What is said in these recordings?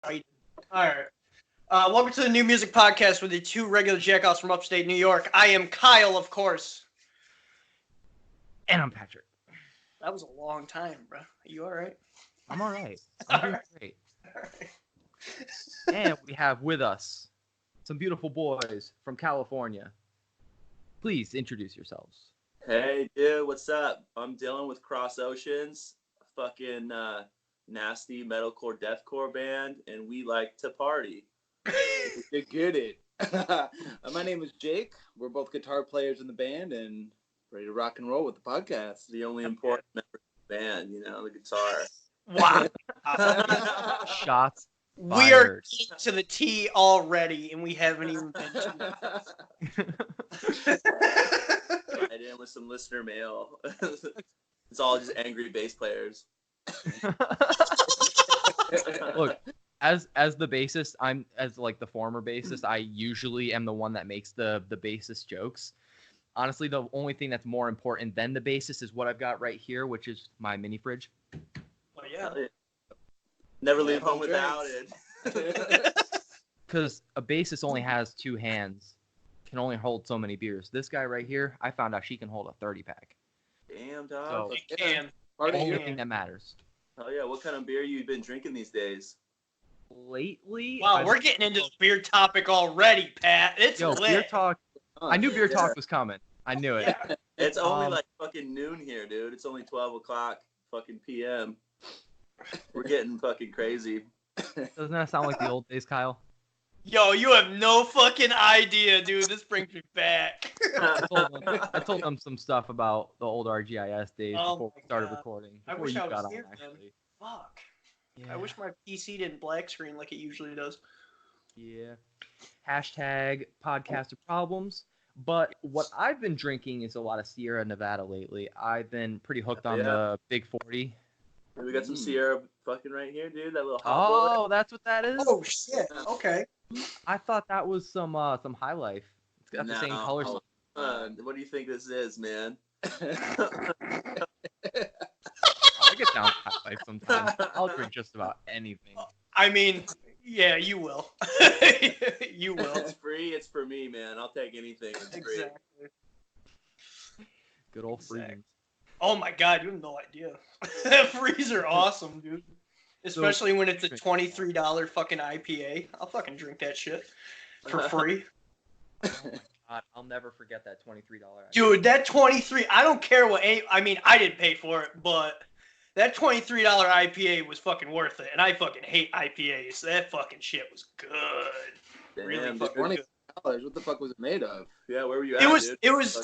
excited. All right. Welcome to the New Music Podcast with the two regular jackoffs from upstate New York. I am Kyle, of course. And I'm Patrick. That was a long time, bro. Are you all right? I'm all right. I'm doing great. All right. And we have with us some beautiful boys from California. Please introduce yourselves. Hey, dude, what's up? I'm Dylan with Cross Oceans, a fucking nasty metalcore, deathcore band, and we like to party. You get it. My name is Jake. We're both guitar players in the band and ready to rock and roll with the podcast. The only important member of the band, the guitar. Wow. Shots We are fired. to the T already, and we haven't even been to Right in with some listener mail. It's all just angry bass players. Look, as the bassist, the former bassist, I usually am the one that makes the bassist jokes. Honestly, the only thing that's more important than the bassist is what I've got right here, which is my mini fridge. Oh, yeah. Never leave home without it. Because a bassist only has two hands, can only hold so many beers. This guy right here, I found out she can hold a 30-pack. Damn, dog. So, You can. only thing that matters. Oh, yeah. What kind of beer you been drinking these days? Lately, Wow, we're getting into the beer topic already, Pat. It's Yo, lit. beer talk. I knew beer talk was coming. I knew it. Yeah. It's only like fucking noon here, dude. It's only 12 o'clock fucking p.m. We're getting fucking crazy. Doesn't that sound like the old days, Kyle? Yo, you have no fucking idea, dude. This brings me back. I told them some stuff about the old RGIS days Oh before we my started God. recording. I Before wish you I was got on, here, man. actually. Fuck. Yeah. I wish my PC didn't black screen like it usually does. Yeah. Hashtag podcaster problems. But what I've been drinking is a lot of Sierra Nevada lately. I've been pretty hooked on the Big 40. We got some Sierra fucking right here, dude. That little hot boy. Oh, that's what that is? Oh shit. Okay. I thought that was some High Life. It's got the same color. What do you think this is, man? I get down with High Life sometimes. I'll drink just about anything. I mean, yeah, you will. You will. It's free. It's for me, man. I'll take anything. It's free. Exactly. Good old Exactly. freedom. Oh my god, you have no idea. Frees are awesome, dude. Especially when it's a $23 fucking IPA. I'll fucking drink that shit for free. Oh my God, I'll never forget that $23. Dude, that 23, I don't care what I mean, I didn't pay for it, but that $23 IPA was fucking worth it. And I fucking hate IPAs. That fucking shit was good. Really Damn, fucking $20. good. What the fuck was it made of? Yeah, where were you at, dude?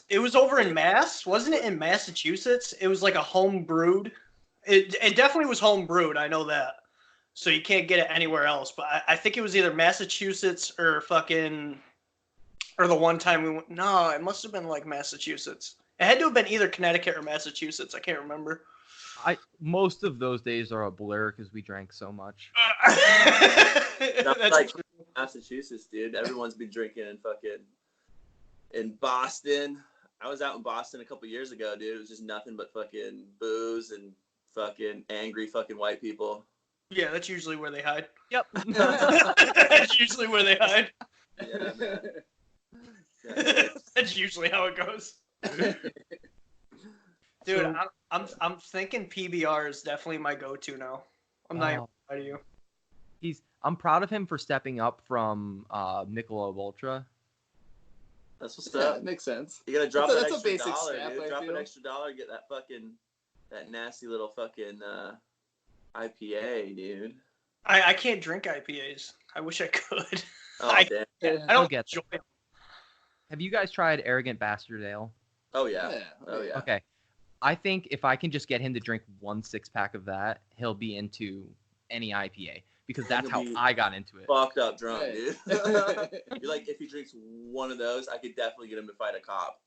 It was over in Mass, wasn't it? In Massachusetts, it was like a home brewed. It definitely was home brewed. I know that. So you can't get it anywhere else. But I think it was either Massachusetts or the one time we went. No, it must have been like Massachusetts. It had to have been either Connecticut or Massachusetts. I can't remember. Most of those days are a blur because we drank so much. That's That's like true. Massachusetts, dude. Everyone's been drinking in Boston. I was out in Boston a couple years ago, dude. It was just nothing but fucking booze and fucking angry fucking white people. Yeah, that's usually where they hide. Yep. That's usually where they hide. Yeah, man. Yeah. That's usually how it goes. Dude, I'm thinking PBR is definitely my go-to now. I'm not even gonna lie to you. I'm proud of him for stepping up from Michelob Ultra. That's what's Yeah, up. it makes sense. You gotta drop That's that a extra basic dollar, step, dude. I Drop an feel. extra dollar, get that nasty little fucking IPA, dude. I can't drink IPAs. I wish I could. Oh, I- damn. I don't get enjoy that. it. Have you guys tried Arrogant Bastard Ale? Oh, yeah. Yeah. Oh, yeah. Okay. I think if I can just get him to drink 1 6-pack of that, he'll be into any IPA because that's how He'll be I got into it. Fucked up drunk, Right. dude. You're like, if he drinks one of those, I could definitely get him to fight a cop.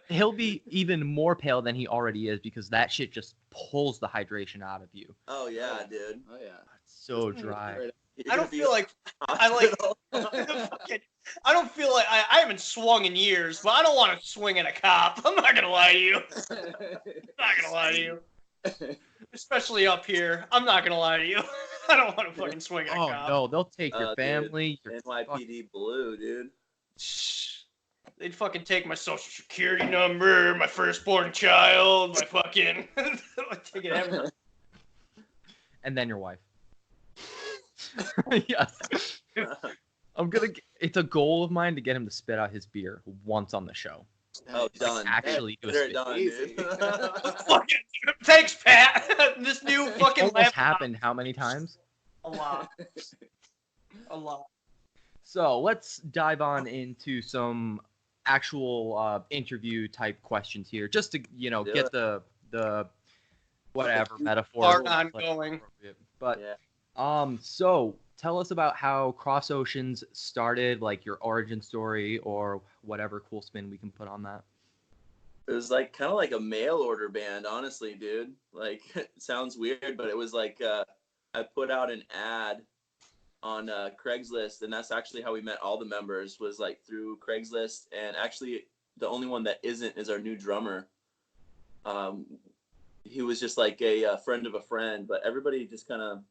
He'll be even more pale than he already is because that shit just pulls the hydration out of you. Oh, yeah, dude. Oh yeah. It's so dry. Right. You're I gonna don't be feel like in I like. hospital. I don't feel like I haven't swung in years, but I don't want to swing at a cop. I'm not gonna lie to you. I'm not gonna lie to you. Especially up here. I'm not gonna lie to you. I don't want to fucking swing at a Oh cop. no, they'll take your Dude, family. Your NYPD blue, dude. They'd fucking take my social security number, my firstborn child, my fucking. Take it everything. and then your wife. Yes. It's a goal of mine to get him to spit out his beer once on the show. Oh, done. Actually, do a Consider it spit. done, Easy. dude. Fucking thanks, Pat. This new fucking Almost laptop. happened how many times? A lot. A lot. So let's dive on into some actual interview type questions here, just to get the whatever metaphor. Part ongoing. But Yeah. so tell us about how Cross Oceans started, like your origin story or whatever cool spin we can put on that. It was like kind of like a mail order band, honestly, dude. Like, it sounds weird, but it was like I put out an ad on Craigslist, and that's actually how we met all the members, was like through Craigslist. And actually, the only one that isn't is our new drummer. He was just like a friend of a friend, but everybody just kind of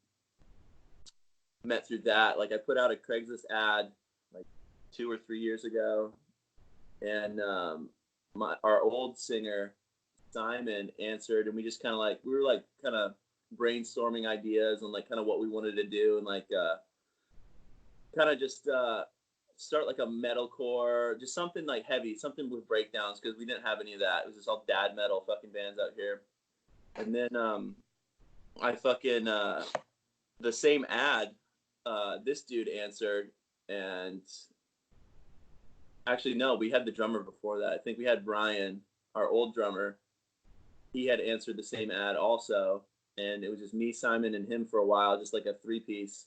met through that. Like, I put out a Craigslist ad like 2 or 3 years ago, and our old singer Simon answered, and we just kind of like, we were like kind of brainstorming ideas and like kind of what we wanted to do, and like kind of just start like a metalcore, just something like heavy, something with breakdowns, because we didn't have any of that. It was just all dad metal fucking bands out here. And then I fucking the same ad, this dude answered, and actually no, we had the drummer before that. I think we had Brian, our old drummer. He had answered the same ad also, and it was just me, Simon, and him for a while, just like a 3-piece.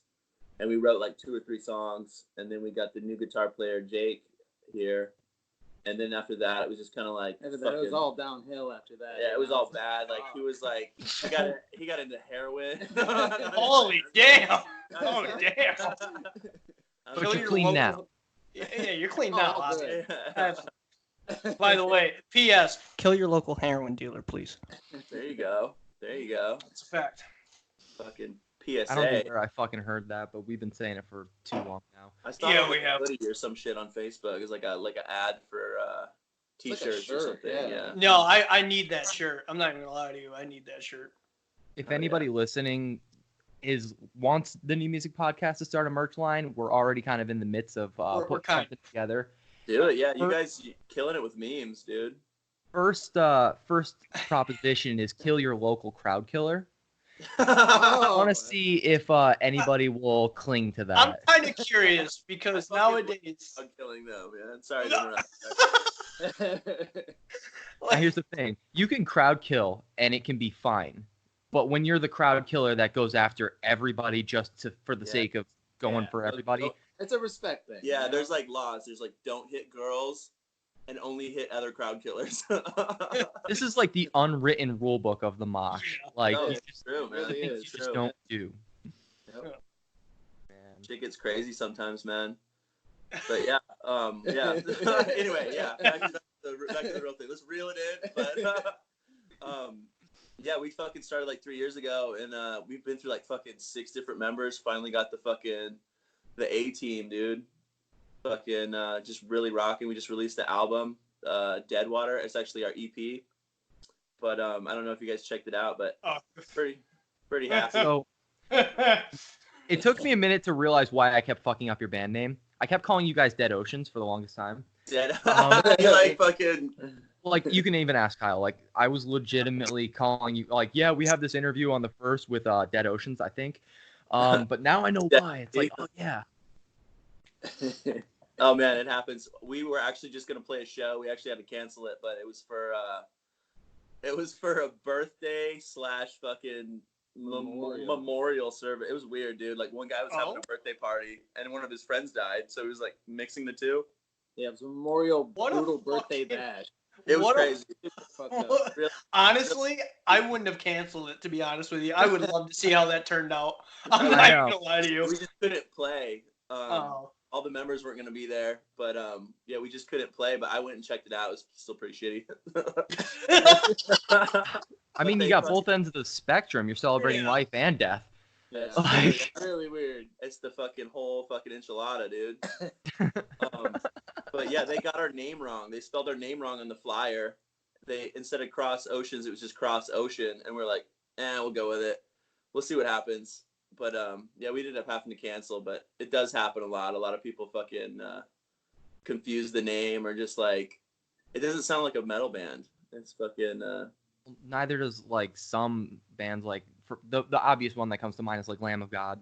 And we wrote like 2 or 3 songs, and then we got the new guitar player Jake here, and then after that it was just kind of like It was all downhill after that. Yeah, it was all bad. Like, he was like, he got into heroin. Holy damn! Oh damn! But you're clean now. Yeah, you're clean now. Oh, Ozzy. Yeah. By the way, P.S. Kill your local heroin dealer, please. There you go. It's a fact. Fucking PSA. I don't know where I fucking heard that, but we've been saying it for too long now. I saw we have. a hoodie or some shit on Facebook. It's like an ad for t-shirts or something. Yeah. No, I need that shirt. I'm not even gonna lie to you. I need that shirt. If anybody listening wants the New Music Podcast to start a merch line, we're already kind of in the midst of putting something together. Do it, yeah. You guys killing it with memes, dude. First proposition is kill your local crowd killer. I Oh, want to see if anybody will cling to that. I'm kind of curious because nowadays. I'm killing them, man. Sorry to No. interrupt. Now, here's the thing: you can crowd kill, and it can be fine. But when you're the crowd killer that goes after everybody just for the sake of going for everybody, It's a respect thing. Yeah, there's like laws. There's like, don't hit girls and only hit other crowd killers. this is like the unwritten rule book of the mosh. Like, No, you it's true, man. the things It's you just true. don't do. Yep. Man. Shit gets crazy sometimes, man. But yeah, anyway, yeah. Back to the real thing. Let's reel it in. But yeah, we fucking started like 3 years ago, and we've been through like fucking 6 different members. Finally got the A team, dude. Fucking just really rocking. We just released the album, Deadwater. It's actually our EP. But I don't know if you guys checked it out, but pretty happy. So it took me a minute to realize why I kept fucking up your band name. I kept calling you guys Dead Oceans for the longest time. Dead. You like fucking. Like, you can even ask Kyle. Like, I was legitimately calling you. Like, yeah, we have this interview on the 1st with Dead Oceans, I think. But now I know why. It's like, oh yeah. Oh man, it happens. We were actually just gonna play a show. We actually had to cancel it, but it was for a birthday / fucking memorial service. It was weird, dude. Like, one guy was having a birthday party, and one of his friends died, so he was like mixing the two. Yeah, it was a memorial brutal birthday bash. It was crazy. Honestly, I wouldn't have canceled it, to be honest with you. I would love to see how that turned out. I'm not gonna lie to you. We just couldn't play. All the members weren't gonna be there, but yeah, we just couldn't play. But I went and checked it out. It was still pretty shitty. I mean, you got both ends of the spectrum. You're celebrating life and death. Yeah, Like- it's really weird. It's the fucking whole fucking enchilada, dude. But yeah, they got our name wrong. They spelled our name wrong on the flyer. They instead of Cross Oceans, it was just Cross Ocean, and we're like, we'll go with it. We'll see what happens. But yeah, we ended up having to cancel. But it does happen a lot. A lot of people fucking confuse the name or just like it doesn't sound like a metal band. It's fucking. Neither does like some bands. Like for the obvious one that comes to mind is like Lamb of God.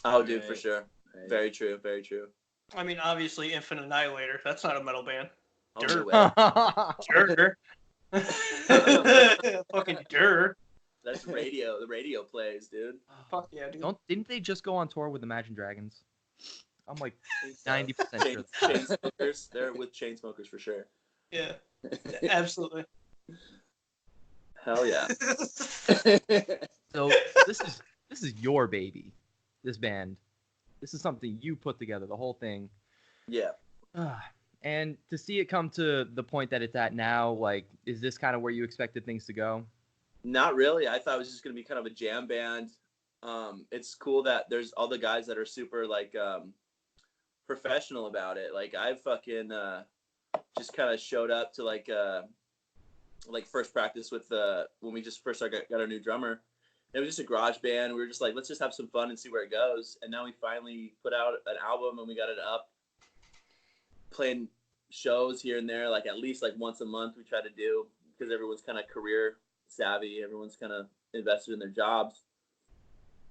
Oh, dude, for Right. sure. Right. Very true. Very true. I mean, obviously, Infinite Annihilator. That's not a metal band. Oh, Dirt. no way. Dirt. Fucking dirt. That's radio. The radio plays, dude. Fuck yeah, dude. Didn't they just go on tour with Imagine Dragons? I'm like 90% sure. Chainsmokers. They're with Chainsmokers for sure. Yeah, absolutely. Hell yeah. So this is your baby. This band. This is something you put together. The whole thing. Yeah. And to see it come to the point that it's at now, like, is this kind of where you expected things to go? Not really. I thought it was just gonna be kind of a jam band. It's cool that there's all the guys that are super like professional about it. Like I fucking just kind of showed up to like first practice with when we just first got our new drummer. It was just a garage band. We were just like, let's just have some fun and see where it goes. And now we finally put out an album and we got it up, playing shows here and there, like at least like once a month we try to do because everyone's kind of career savvy. Everyone's kind of invested in their jobs.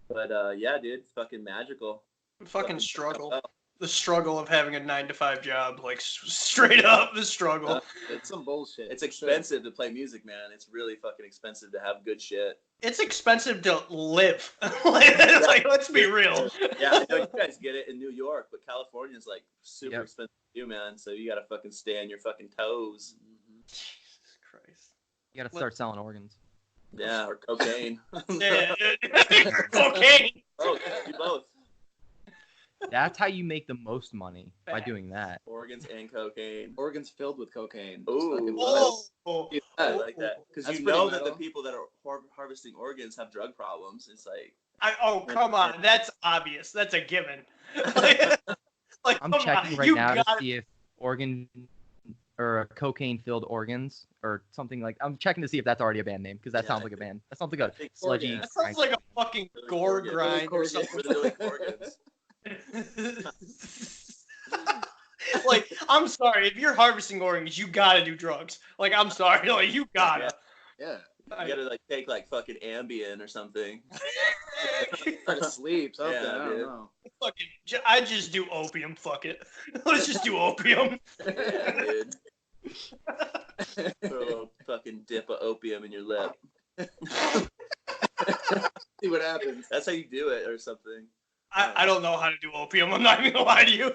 But yeah, dude, it's fucking magical. Fucking struggle. The struggle of having a 9-to-5 job, like straight up the struggle. It's some bullshit. It's expensive to play music, man. It's really fucking expensive to have good shit. It's expensive to live. like, let's be real. Yeah, I know you guys get it in New York, but California is like super expensive to do, man. So you gotta fucking stay on your fucking toes. Jesus Christ. You gotta start selling organs. Yeah, or cocaine. Yeah, cocaine. Oh, do both. That's how you make the most money, by Facts. doing that. Organs and cocaine. Organs filled with cocaine. Ooh. Fucking Oh, I like that because That's you pretty know that the metal. people that are harvesting organs have drug problems. It's like come on. That's obvious. That's a given. like, I'm come checking on, right you now to gotta- see if organ or cocaine-filled organs or something like. I'm checking to see if that's already a band name because that Yeah, sounds I like a think- band. That sounds like a think sludgy. That sounds like a fucking Really gore organ. grind or Really something. really organs. Like, I'm sorry, if you're harvesting organs, you gotta do drugs. Like, I'm sorry, like you gotta. Yeah. You gotta like take like fucking Ambien or something. Try to sleep, something. Yeah, I don't dude. know. Fucking, I just do opium. Fuck it. Let's just do opium. Yeah, dude. Throw a little fucking dip of opium in your lip. See what happens. That's how you do it or something. I don't know how to do opium. I'm not even gonna lie to you.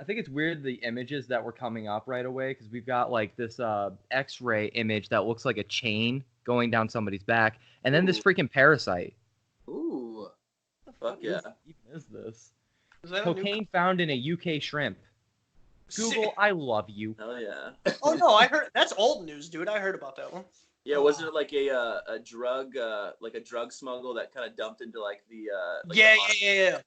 I think it's weird the images that were coming up right away because we've got like this X-ray image that looks like a chain going down somebody's back, and then this freaking parasite. Ooh. Fuck yeah. What even is this? Is that a new- Cocaine found in a UK shrimp. Google, I love you. Hell yeah. Oh no, I heard that's old news, dude. I heard about that one. Yeah, wasn't it like a drug smuggle that kind of dumped into like the like Yeah, the hot- yeah.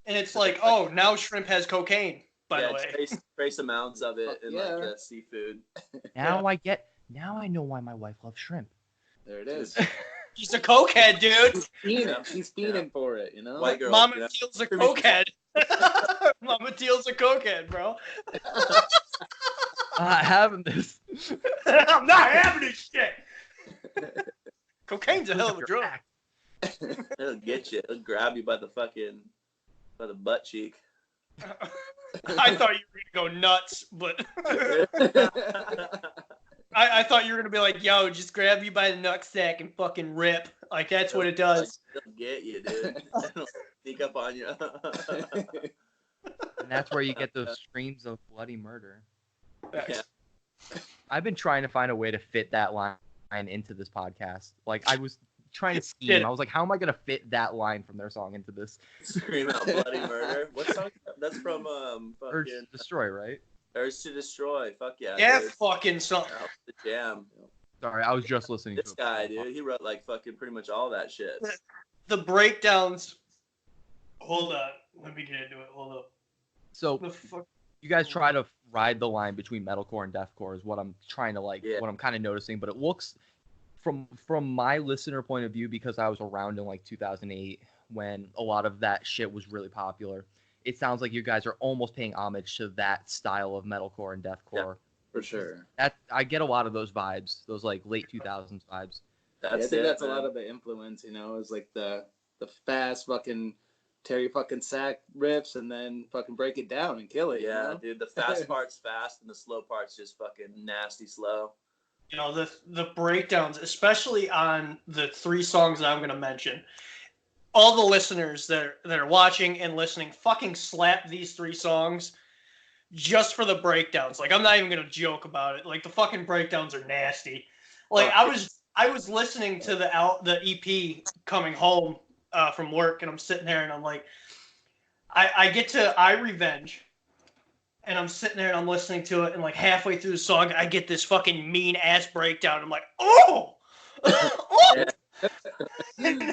And it's like, oh, now shrimp has cocaine. By the way, trace amounts of it in Yeah. like seafood. Now I know why my wife loves shrimp. There it is. she's a cokehead, dude. She's fiending for it, you know? White girl. Mama you know? Teal's a cokehead. Mama Teal's a cokehead, bro. Having this. I'm not having this shit. Cocaine's a hell of a drug. It'll get you. It'll grab you by the butt cheek. I thought you were gonna go nuts, but I thought you were gonna be like, "Yo, just grab you by the nutsack and fucking rip." Like that's what it does. It'll get you, dude. It'll sneak up on you. And that's where you get those screams of bloody murder. Yeah. I've been trying to find a way to fit that line into this podcast. Like I was trying to Did scheme. it. I was like, how am I gonna fit that line from their song into this? Scream out bloody murder. What song? That's from Urge fucking to Destroy, right? Urge to Destroy. Fuck yeah. Yeah, dude. fucking something. That was the jam. Sorry, I was just listening This to guy, dude, he wrote like fucking pretty much all that shit. The breakdowns. Hold on, let me get into it. Hold up. So The fuck. you guys try to ride the line between metalcore and deathcore is what I'm trying to Yeah. what I'm kind of noticing. But it looks from my listener point of view, because I was around in like 2008 when a lot of that shit was really popular. It sounds like you guys are almost paying homage to that style of metalcore and deathcore. For sure. That I get a lot of those vibes, those like late 2000s vibes. I think that's a lot of the influence, is like the fast fucking Terry fucking Sack riffs and then fucking break it down and kill it. Yeah, dude, the fast part's fast and the slow part's just fucking nasty slow. The breakdowns, especially on the 3 songs that I'm gonna mention. All the listeners that are watching and listening, fucking slap these 3 songs just for the breakdowns. Like, I'm not even gonna joke about it. Like, the fucking breakdowns are nasty. Like, I was listening to the EP coming home from work, and I'm sitting there and I'm like, I get to I Revenge, and I'm sitting there and I'm listening to it, and like halfway through the song, I get this fucking mean ass breakdown. I'm like, oh, oh! and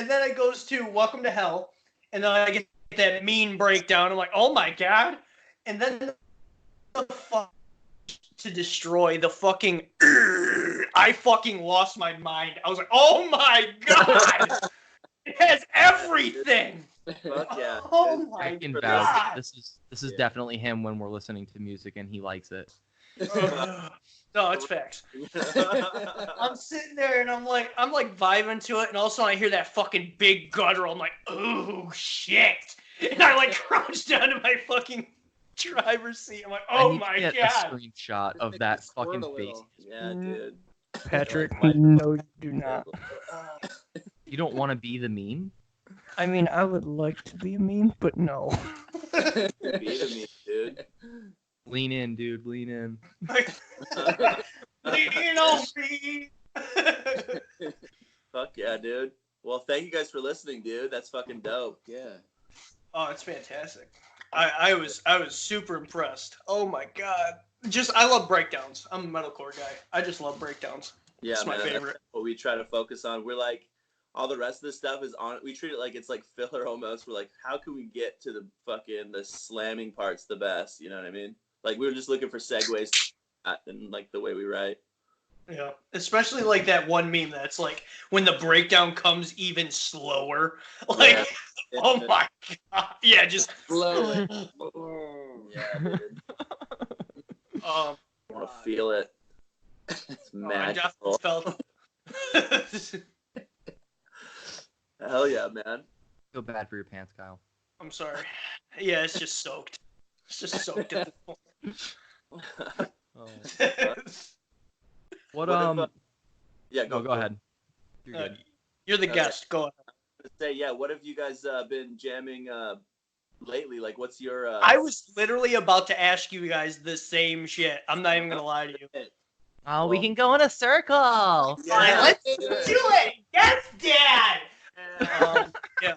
then it goes to Welcome to Hell, and then I get that mean breakdown. I'm like, oh my god, and then the fuck to destroy the fucking. I fucking lost my mind. I was like, oh my god, it has everything. Fuck yeah. Oh dude. my I can god. vouch. This is definitely him when we're listening to music and he likes it. No, it's facts. I'm sitting there and I'm like vibing to it, and all of a sudden I hear that fucking big guttural. I'm like, oh shit! And I like crouch down to my fucking driver's seat. I'm like, oh my get god! a screenshot of that fucking face. Yeah, dude. Patrick, no, you do not. You don't want to be the meme? I mean, I would like to be a meme, but no. Be to me, dude. Lean in, dude. Lean in. Lean on me. Fuck yeah, dude. Well, thank you guys for listening, dude. That's fucking dope. Yeah. Oh, it's fantastic. I was super impressed. Oh my god. I love breakdowns. I'm a metalcore guy. I just love breakdowns. Yeah, It's my man, favorite. that's what we try to focus on. We're like, all the rest of this stuff is on. We treat it like it's like filler almost. We're like, how can we get to the slamming parts the best? You know what I mean? Like, we were just looking for segues and like the way we write. Yeah, especially like that one meme that's like when the breakdown comes even slower. Like, Yeah. oh my god, yeah, just Slow. Yeah, dude. um. I want to feel it. It's I just magical. felt. Hell yeah, man. Feel bad for your pants, Kyle. I'm sorry. Yeah, it's just soaked. It's just soaked at the Oh. point. What Yeah, No, go ahead. You're good. You're the Okay. guest. Go ahead. Say, yeah, what have you guys been jamming lately? Like, what's your? I was literally about to ask you guys the same shit. I'm not even gonna lie to you. Oh, we can go in a circle. Yeah. Let's do it. Yes, Dad. Yeah.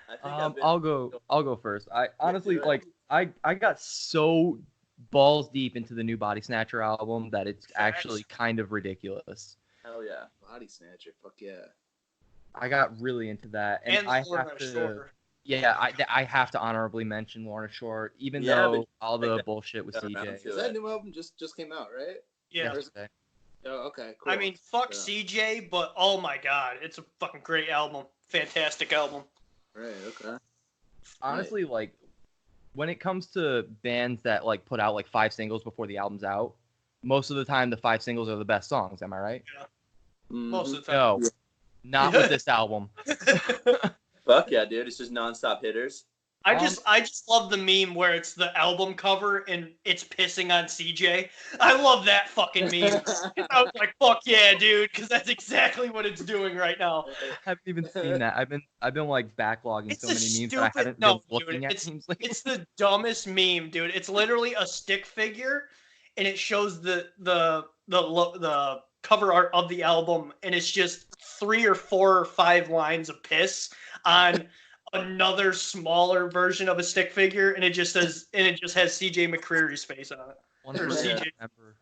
I think I've been- I'll go first. I honestly like I got so balls deep into the new Body Snatcher album that it's actually kind of ridiculous. Hell yeah. Body Snatcher. Fuck yeah. I got really into that, and I Lorna have to. Shore. Yeah, I have to honorably mention Lorna Shore, even Yeah, though but- all the bullshit with Got around CJ. to Is that new album just came out, right? Yeah. yesterday. Oh, okay. Cool. I mean, fuck Yeah. CJ, but oh my god, it's a fucking great album. Fantastic album. Right. Okay. Honestly, like when it comes to bands that like put out like 5 singles before the album's out, most of the time the 5 singles are the best songs. Am I right? Most Mhm. of the time. No, not with this album. Fuck yeah, dude. It's just nonstop hitters. I just love the meme where it's the album cover and it's pissing on CJ. I love that fucking meme. I was like, fuck yeah, dude, because that's exactly what it's doing right now. I haven't even seen that. I've been like backlogging It's so a many memes that I stupid- haven't no, been looking dude, at it's- memes lately. It's the dumbest meme, dude. It's literally a stick figure, and it shows the cover art of the album, and it's just 3 or 4 or 5 lines of piss on another smaller version of a stick figure, and it just has CJ McCreary's face on it. One Or for the CJ. member.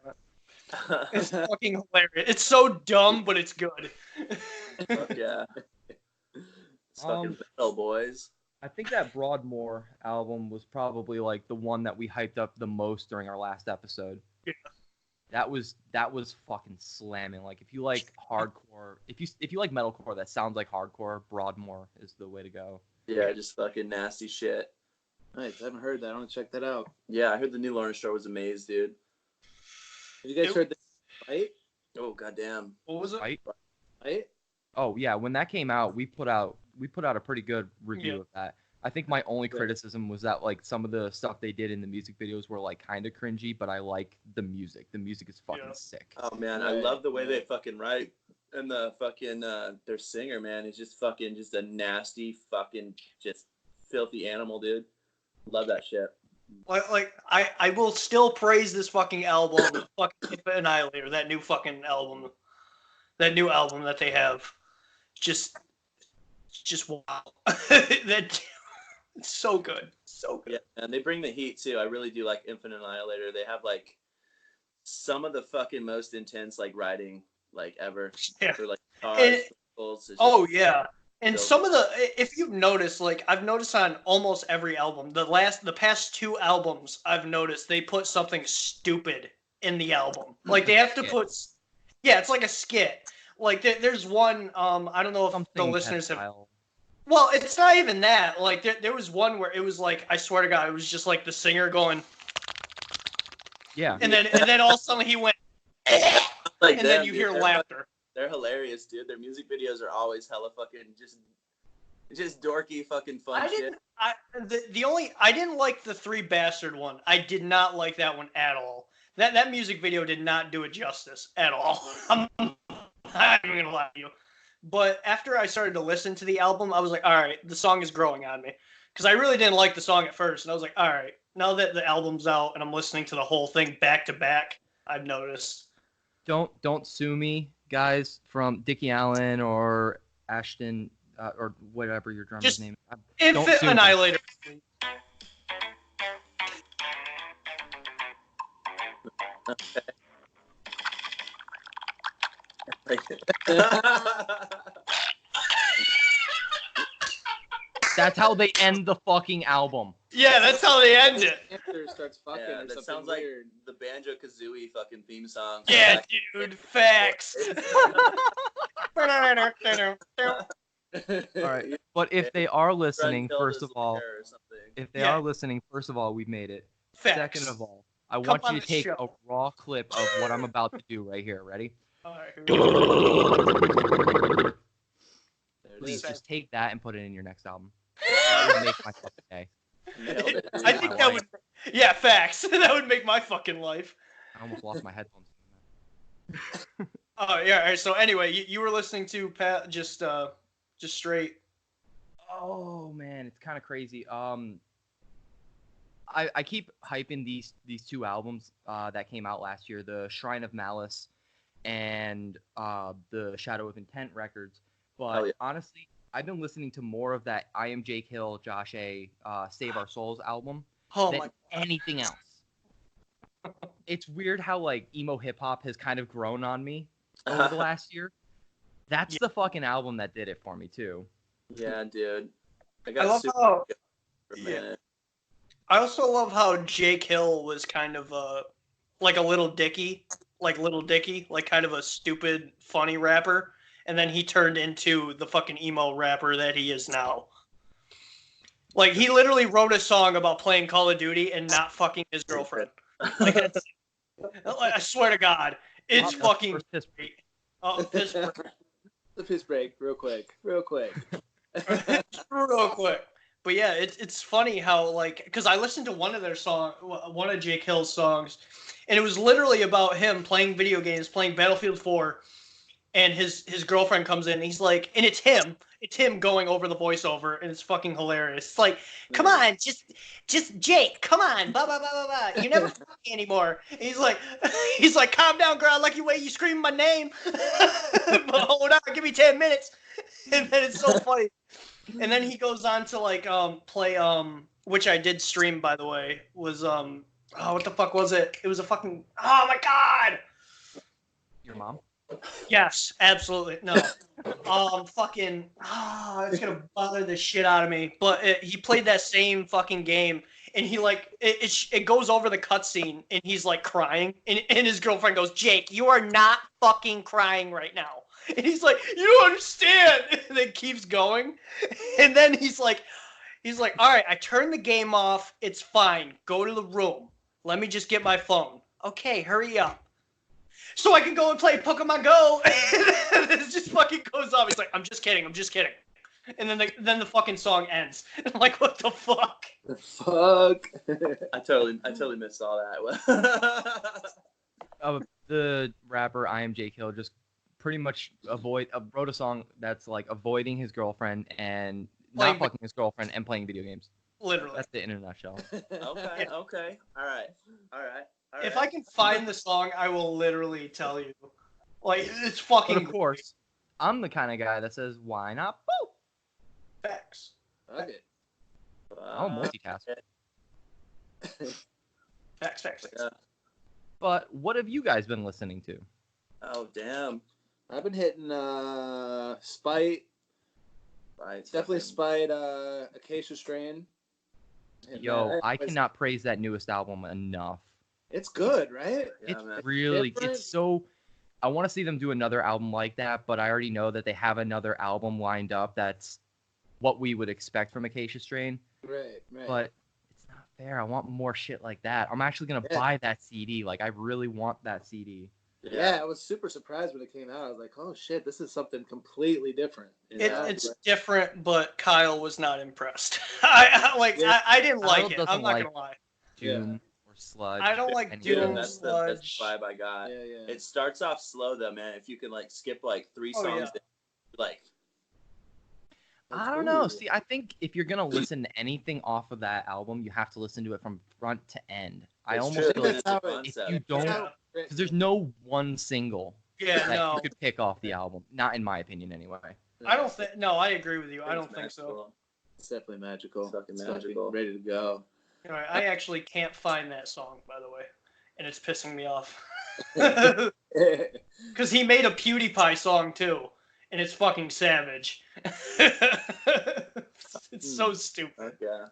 It's fucking hilarious. It's so dumb, but it's good. Fuck yeah. It's fucking metal, boys. I think that Broadmoor album was probably like the one that we hyped up the most during our last episode. Yeah. That was fucking slamming. Like if you like hardcore, if you like metalcore that sounds like hardcore, Broadmoor is the way to go. Yeah, just fucking nasty shit. Nice. I haven't heard that. I want to check that out. Yeah, I heard the new Lawrence Shore was amazed, dude. Have you guys heard the fight? Oh goddamn. What was it? Fight? Oh yeah, when that came out, we put out a pretty good review of that. I think my only criticism was that like some of the stuff they did in the music videos were like kind of cringy, but I like the music. The music is fucking sick. Oh man, I love the way they fucking write, and the fucking their singer, man, is just fucking just a nasty fucking just filthy animal, dude. Love that shit. Like I will still praise this fucking album, fucking Annihilator, that new album that they have. Just wow. It's so good. So good. Yeah, and they bring the heat too. I really do like Infinite Annihilator. They have like some of the fucking most intense like writing like ever. Yeah. For, like, guitars, oh yeah. And some of the, if you've noticed, like I've noticed on almost every album, the past 2 albums, I've noticed they put something stupid in the album. Like they have to put, yeah, it's like a skit. Like there's one, I don't know if the listeners have. Well, it's not even that. Like there was one where it was like, I swear to God, it was just like the singer going. Yeah. And then all of a sudden he went. Like and then you hear laughter. They're hilarious, dude. Their music videos are always hella fucking just dorky fucking fun shit. I didn't like the 3 Bastard one. I did not like that one at all. That music video did not do it justice at all. I'm not even gonna lie to you. But after I started to listen to the album, I was like, all right, the song is growing on me. Because I really didn't like the song at first. And I was like, all right, now that the album's out and I'm listening to the whole thing back to back, I've noticed. Don't sue me, guys, from Dickie Allen or Ashton or whatever your drummer's name is. Infinite Annihilator. That's how they end the fucking album. Yeah, that's how they end it. After it starts fucking Yeah, or that something sounds weird. like the Banjo Kazooie fucking theme song. Yeah, dude, facts. All right, but if they are listening, first of all, we've made it. Facts. Second of all, I want you to take a raw clip of what I'm about to do right here. Ready? All right, Please just take that and put it in your next album. That would make my fucking day. I think that would. Yeah, facts. That would make my fucking life. I almost lost my headphones. Oh yeah. All right, so anyway, you were listening to Pat just straight. Oh man, it's kind of crazy. I keep hyping these 2 albums that came out last year, the Shrine of Malice and the Shadow of Intent records. But honestly, I've been listening to more of that I Am Jake Hill, Josh A, Save Our Souls album than anything else. It's weird how like emo hip hop has kind of grown on me over the last year. That's the fucking album that did it for me too. Yeah, dude. I also love how Jake Hill was kind of like a Little Dicky, like kind of a stupid, funny rapper. And then he turned into the fucking emo rapper that he is now. Like, he literally wrote a song about playing Call of Duty and not fucking his girlfriend. Like, I swear to God, it's fucking great. Oh, piss break. The piss break, real quick. Real quick. But yeah, it's funny how, like, because I listened to one of Jake Hill's songs, and it was literally about him playing video games, playing Battlefield 4, and his girlfriend comes in, and he's like, and it's him going over the voiceover, and it's fucking hilarious. It's like, come on, just Jake, come on, blah blah blah blah blah. You never fuck me anymore. And he's like, calm down, girl. I like the way you scream my name. But hold on, give me 10 minutes. And then it's so funny. And then he goes on to like play which I did stream, by the way, was Oh, what the fuck was it? It was a fucking. Oh my god. Your mom? Yes, absolutely. No. Fucking. Ah, it's gonna bother the shit out of me. But he played that same fucking game, and he like it goes over the cutscene, and he's like crying, and his girlfriend goes, "Jake, you are not fucking crying right now." And he's like, "You don't understand." And it keeps going, and then he's like, "All right, I turned the game off. It's fine. Go to the room. Let me just get my phone." Okay, hurry up. So I can go and play Pokemon Go. And it just fucking goes off. He's like, I'm just kidding. And then the fucking song ends. I'm like, what the fuck? The fuck? I totally missed all that. The rapper I Am Jake Hill just pretty much wrote a song that's like avoiding his girlfriend and not fucking his girlfriend and playing video games. Literally. That's it in a nutshell. Okay. All right. If I can find the song, I will literally tell you. Like, it's fucking. But of course, I'm the kind of guy that says, "Why not?" Boop. Facts. Okay. I'll multitask. Facts. Yeah. But what have you guys been listening to? Oh damn. I've been hitting Spite. Definitely Spite. Acacia Strain. Yo, I cannot praise that newest album enough. It's good, right? Yeah, It's man. really, Different. it's so. I want to see them do another album like that, but I already know that they have another album lined up that's what we would expect from Acacia Strain. Right. But it's not fair. I want more shit like that. I'm actually gonna buy that CD. Like, I really want that CD. Yeah, I was super surprised when it came out. I was like, "Oh shit, this is something completely different." It's different, but Kyle was not impressed. I didn't like it. I'm not gonna lie. Doom or Sludge. I don't like anything. Doom. That's the Sludge. vibe I got. Yeah. It starts off slow though, man. If you can like skip like 3 songs, like. I don't know. See, I think if you're gonna listen to anything off of that album, you have to listen to it from front to end. I almost feel like if you don't, because there's no one single that you could pick off the album. Not in my opinion, anyway. I don't think. No, I agree with you. I don't think so. It's definitely magical. It's fucking magical. Ready to go. All right, I actually can't find that song, by the way, and it's pissing me off. Because he made a PewDiePie song too, and it's fucking savage. It's so stupid. Yeah.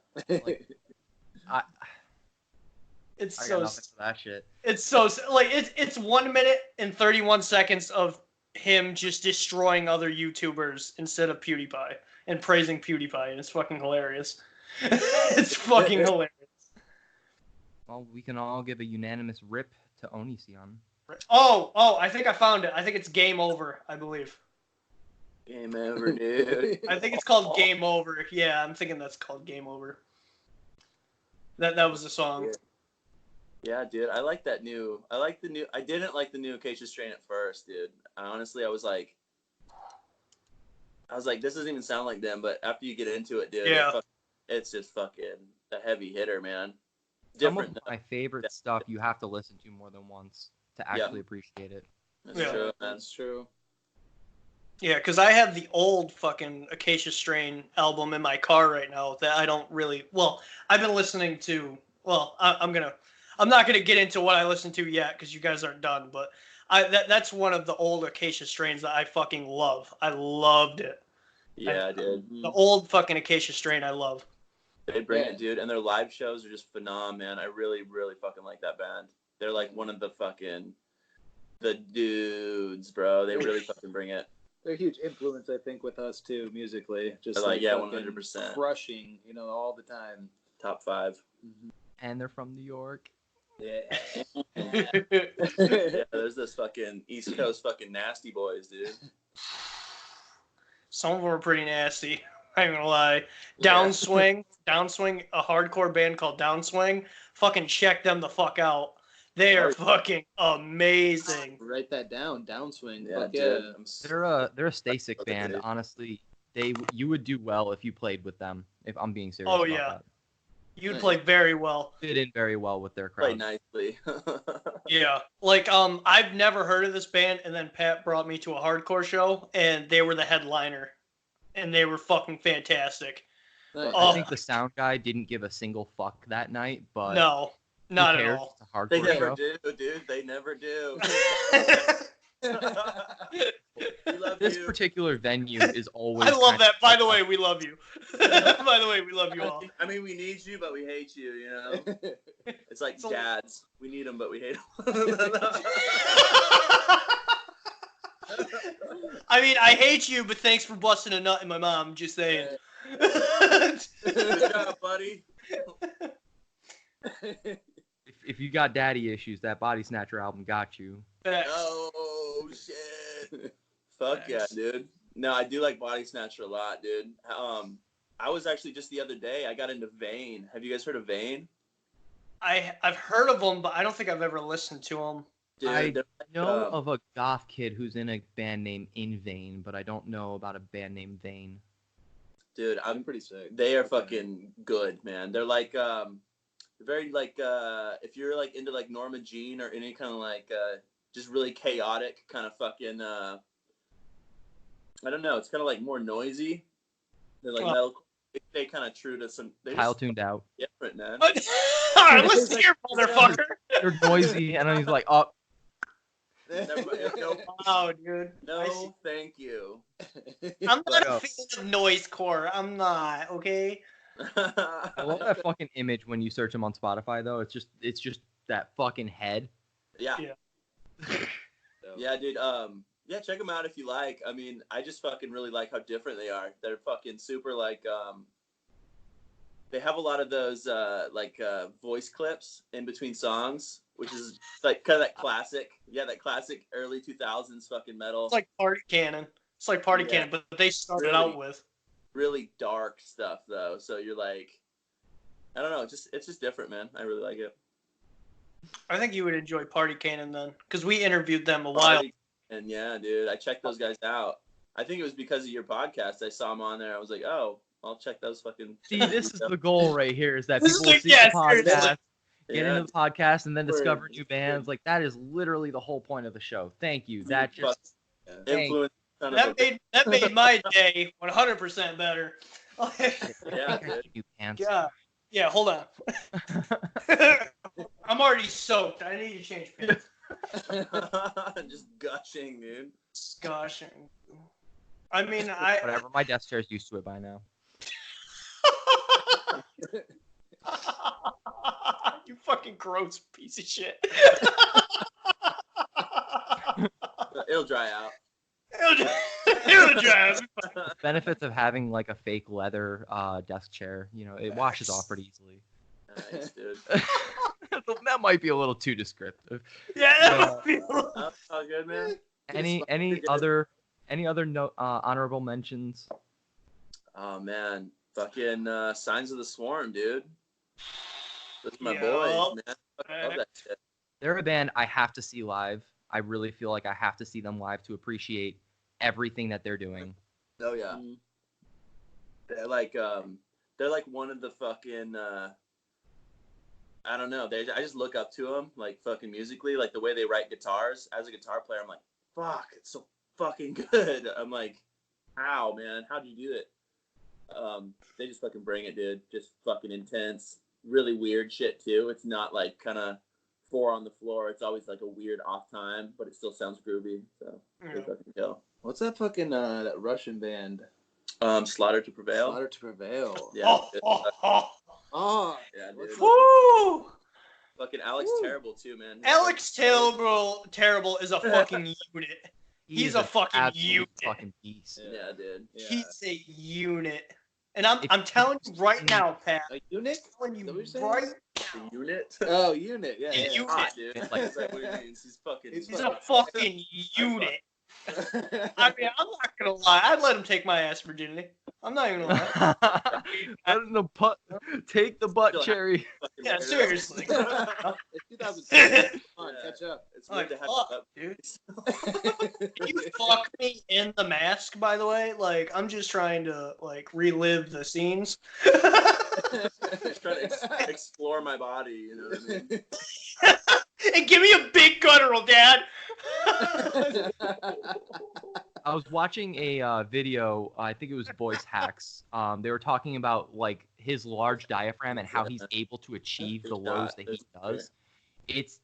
It's I so got nothing for that shit. It's so like it's 1 minute and 31 seconds of him just destroying other YouTubers instead of PewDiePie and praising PewDiePie, and it's fucking hilarious. It's fucking hilarious. Well, we can all give a unanimous rip to Onision. Oh, I think I found it. I think it's Game Over, I believe. Game over, dude. I think it's called Game Over. Yeah, I'm thinking that's called Game Over. That was the song. Yeah, dude. I like the new. I didn't like the new Acacia Strain at first, dude. Honestly, I was like, this doesn't even sound like them. But after you get into it, dude, it's just fucking a heavy hitter, man. Different. Some of my favorite stuff you have to listen to more than once to actually appreciate it. That's true, man. That's true. Yeah, because I have the old fucking Acacia Strain album in my car right now that I don't really. Well, I've been listening to. Well, I'm not gonna get into what I listen to yet because you guys aren't done. But that's one of the old Acacia Strains that I fucking love. I loved it. Yeah, dude. The old fucking Acacia Strain I love. They bring it, dude, and their live shows are just phenomenal, man. I really, really fucking like that band. They're like one of the dudes, bro. They really fucking bring it. They're a huge influence, I think, with us too, musically. Just like 100%, crushing, all the time. Top 5. And they're from New York. Yeah. Yeah, there's this fucking East Coast fucking nasty boys, dude. Some of them are pretty nasty. I ain't gonna lie. Downswing, a hardcore band called Downswing. Fucking check them the fuck out. They are fucking amazing. Write that down. Downswing. Yeah, Fuck dude. They're a Stasic band. Honestly, you would do well if you played with them. If I'm being serious. Oh about yeah. that. You'd play very well. Fit in very well with their Play crowd. nicely. Yeah. Like, I've never heard of this band, and then Pat brought me to a hardcore show, and they were the headliner. And they were fucking fantastic. Nice. I think the sound guy didn't give a single fuck that night, but No. Not Who at cares? all. It's a hardcore They never show. do, dude. They never do. We love This you. particular venue is always. I love kind that. of By the fucked way, up. we love you. By the way, we love you all. I mean, we need you, but we hate you. You know, it's like It's a- dads. We need them, but we hate them. I mean, I hate you, but thanks for busting a nut in my mom. Just saying. Good job, buddy. If you got daddy issues, that Body Snatcher album got you. Oh shit! Fuck yeah, Thanks. dude. No, I do like Body Snatcher a lot, dude. I was actually just the other day. I got into Vane. Have you guys heard of Vane? I've heard of them, but I don't think I've ever listened to them. Dude, I they're know um, of a goth kid who's in a band named In Vain, but I don't know about a band named Vane. dude, I'm pretty sick. they are fucking good, man. They're like very like if you're like into like Norma Jean or any kind of like just really chaotic kind of fucking I don't know, it's kind of like more noisy. They're like Oh. metal. They stay kind of true to some. They're Kyle just tuned out. different, man. All right, listen here, motherfucker. They're noisy, and then he's like, "Oh, No, Wow, dude. no, thank you. I'm not Yo. a fan of noisecore. I'm not. Okay. I love that fucking image when you search him on Spotify, though. It's just that fucking head." Yeah. Yeah. Yeah, dude. Yeah, check them out if you like. I mean, I just fucking really like how different they are. They're fucking super like they have a lot of those voice clips in between songs, which is like kind of that classic. Yeah, that classic early 2000s fucking metal. It's like Party Cannon. It's like Party Yeah. Cannon, but they started Really? out with. Really dark stuff though. So you're like, I don't know, it's just different, man. I really like it. I think you would enjoy Party Cannon then, because we interviewed them a while. And yeah, dude, I checked those guys out. I think it was because of your podcast. I saw them on there. I was like, oh, I'll check those fucking. See, this is the goal right here: is that This is people like- see yeah, the podcast, seriously. get Yeah. into the podcast, and then Word. discover new bands. Like that is literally the whole point of the show. Thank you. That just influence. Son of That made my day 100% better. Yeah, dude. you pants. Yeah, hold on. I'm already soaked. I need to change pants. Just gushing, dude. Gosh. I mean, Whatever. My desk chair's used to it by now. You fucking gross piece of shit. It'll dry out. It'll drive. Benefits of having like a fake leather desk chair. You know, it washes off pretty easily. Nice, dude. That might be a little too descriptive. Yeah, that'll feel. Oh, all good, man. Any other honorable mentions? Oh man, fucking Signs of the Swarm, dude. Those are my Yeah. boys, man. I love that shit. They're a band I have to see live. I really feel like I have to see them live to appreciate everything that they're doing. Oh yeah. Mm. They're like one of the fucking I don't know. I just look up to them like fucking musically, like the way they write guitars. As a guitar player, I'm like, fuck, it's so fucking good. I'm like, how, man? How'd you do it? They just fucking bring it, dude. Just fucking intense, really weird shit too. It's not like kind of 4 on the floor. It's always like a weird off time, but it still sounds groovy. So they fucking go. What's that fucking that Russian band? Slaughter to Prevail. Slaughter to Prevail. Yeah, Oh. Oh, yeah, what's dude. Woo! Fucking Alex Woo. Terrible too, man. Alex Terrible is a fucking unit. He's a fucking absolute unit. fucking beast. Yeah, dude. Yeah. He's a unit. And I'm telling you right now, Pat. A eunuch? I'm telling Is that you what you're saying? right The unit. Oh, unit. Yeah. Yeah, yeah. unit. Hot, dude. It's like- Is that what it means? He's fucking. He's He's a fucking unit. I mean, I'm not gonna lie. I'd let him take my ass virginity. I'm not even gonna lie. Take the butt Still cherry. Fucking Yeah, weirdo. seriously. It's 2006. Come on, catch up. It's weird to have Fuck, up. dude. If you fuck me in the mask, by the way, like I'm just trying to like relive the scenes. Just trying to explore my body, you know what I mean? And give me a big guttural, Dad. I was watching a video. I think it was Voice Hacks. They were talking about like his large diaphragm and how he's able to achieve the lows that he does. It's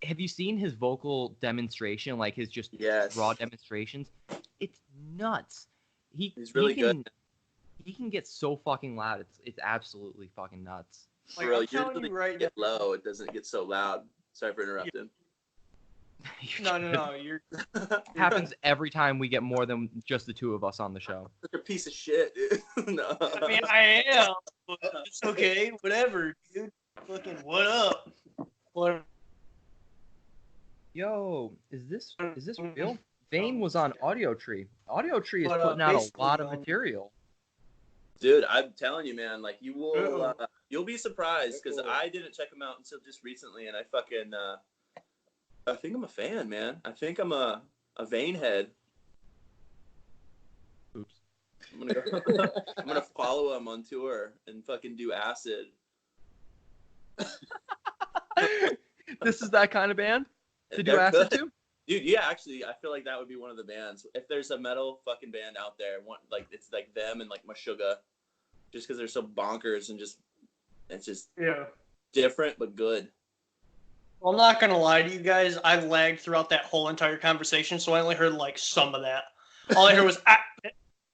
have you seen his vocal demonstration, like his just raw demonstrations? It's nuts. He's really good. He can get so fucking loud. It's absolutely fucking nuts. Like, Bro, I'm telling you right get low. It doesn't get so loud. Sorry for interrupting. No, you're happens every time we get more than just the two of us on the show. Such a piece of shit, dude. No. I mean, I am, but it's okay. Whatever, dude. Fucking what up? What? Yo, is this real? Vane was on Audio Tree. Audio Tree is But, putting out a basically, lot of material. Dude, I'm telling you, man. Like you will, you'll be surprised because I didn't check them out until just recently, and I fucking, I think I'm a fan, man. I think I'm a Vane head. Oops. I'm gonna follow him on tour and fucking do acid. This is that kind of band to do They're acid good. to? Dude, yeah, actually, I feel like that would be one of the bands. If there's a metal fucking band out there, like it's like them and like Meshuggah, just because they're so bonkers and it's just different but good. Well, I'm not gonna lie to you guys. I lagged throughout that whole entire conversation, so I only heard like some of that. All I heard was All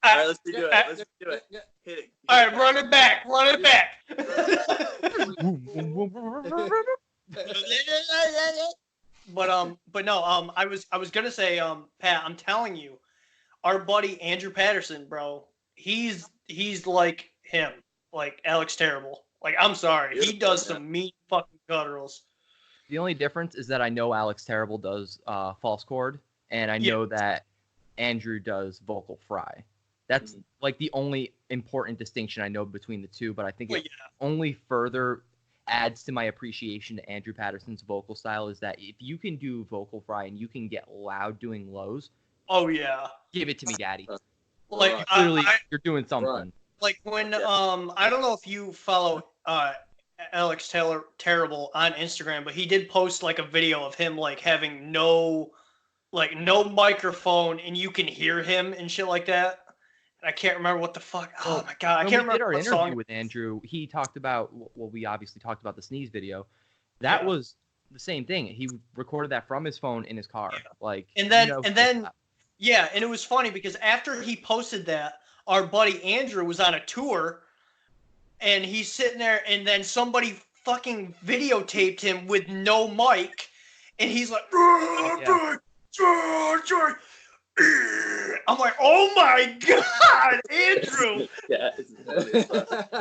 right, let's do it. Let's do it. Hit it. All right, run it back. But no, I was gonna say, Pat, I'm telling you, our buddy Andrew Patterson, bro, he's like him, like Alex Terrible. Like, I'm sorry, he does some mean fucking gutturals. The only difference is that I know Alex Terrible does false chord, and I know that Andrew does vocal fry. That's like the only important distinction I know between the two, but I think it only further adds to my appreciation to Andrew Patterson's vocal style is that if you can do vocal fry and you can get loud doing lows, give it to me, daddy. Like, clearly you're doing something. Right. Like when I don't know if you follow Alex Terrible on Instagram, but he did post like a video of him like having no microphone and you can hear him and shit like that. I can't remember what the fuck. Oh my god, I can't remember our what interview song. with Andrew. He talked about we obviously talked about the sneeze video. That was the same thing. He recorded that from his phone in his car. Like and then and it was funny because after he posted that, our buddy Andrew was on a tour, and he's sitting there, and then somebody fucking videotaped him with no mic, and he's like, I'm like, oh my god, Andrew! It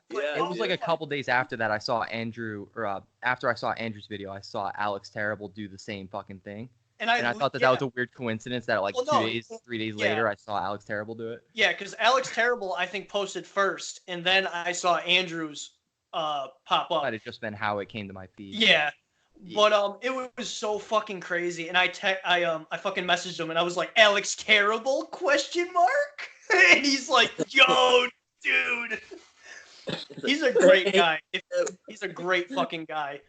was like a couple days after that I saw Andrew, or after I saw Andrew's video, I saw Alex Terrible do the same fucking thing. And I thought that was a weird coincidence that like 3 days later, I saw Alex Terrible do it. Yeah, because Alex Terrible, I think, posted first, and then I saw Andrew's pop up. Might have just been how it came to my feed. Yeah. But it was so fucking crazy, and I fucking messaged him, and I was like, Alex Terrible ? And he's like, yo, dude. He's a great guy. He's a great fucking guy.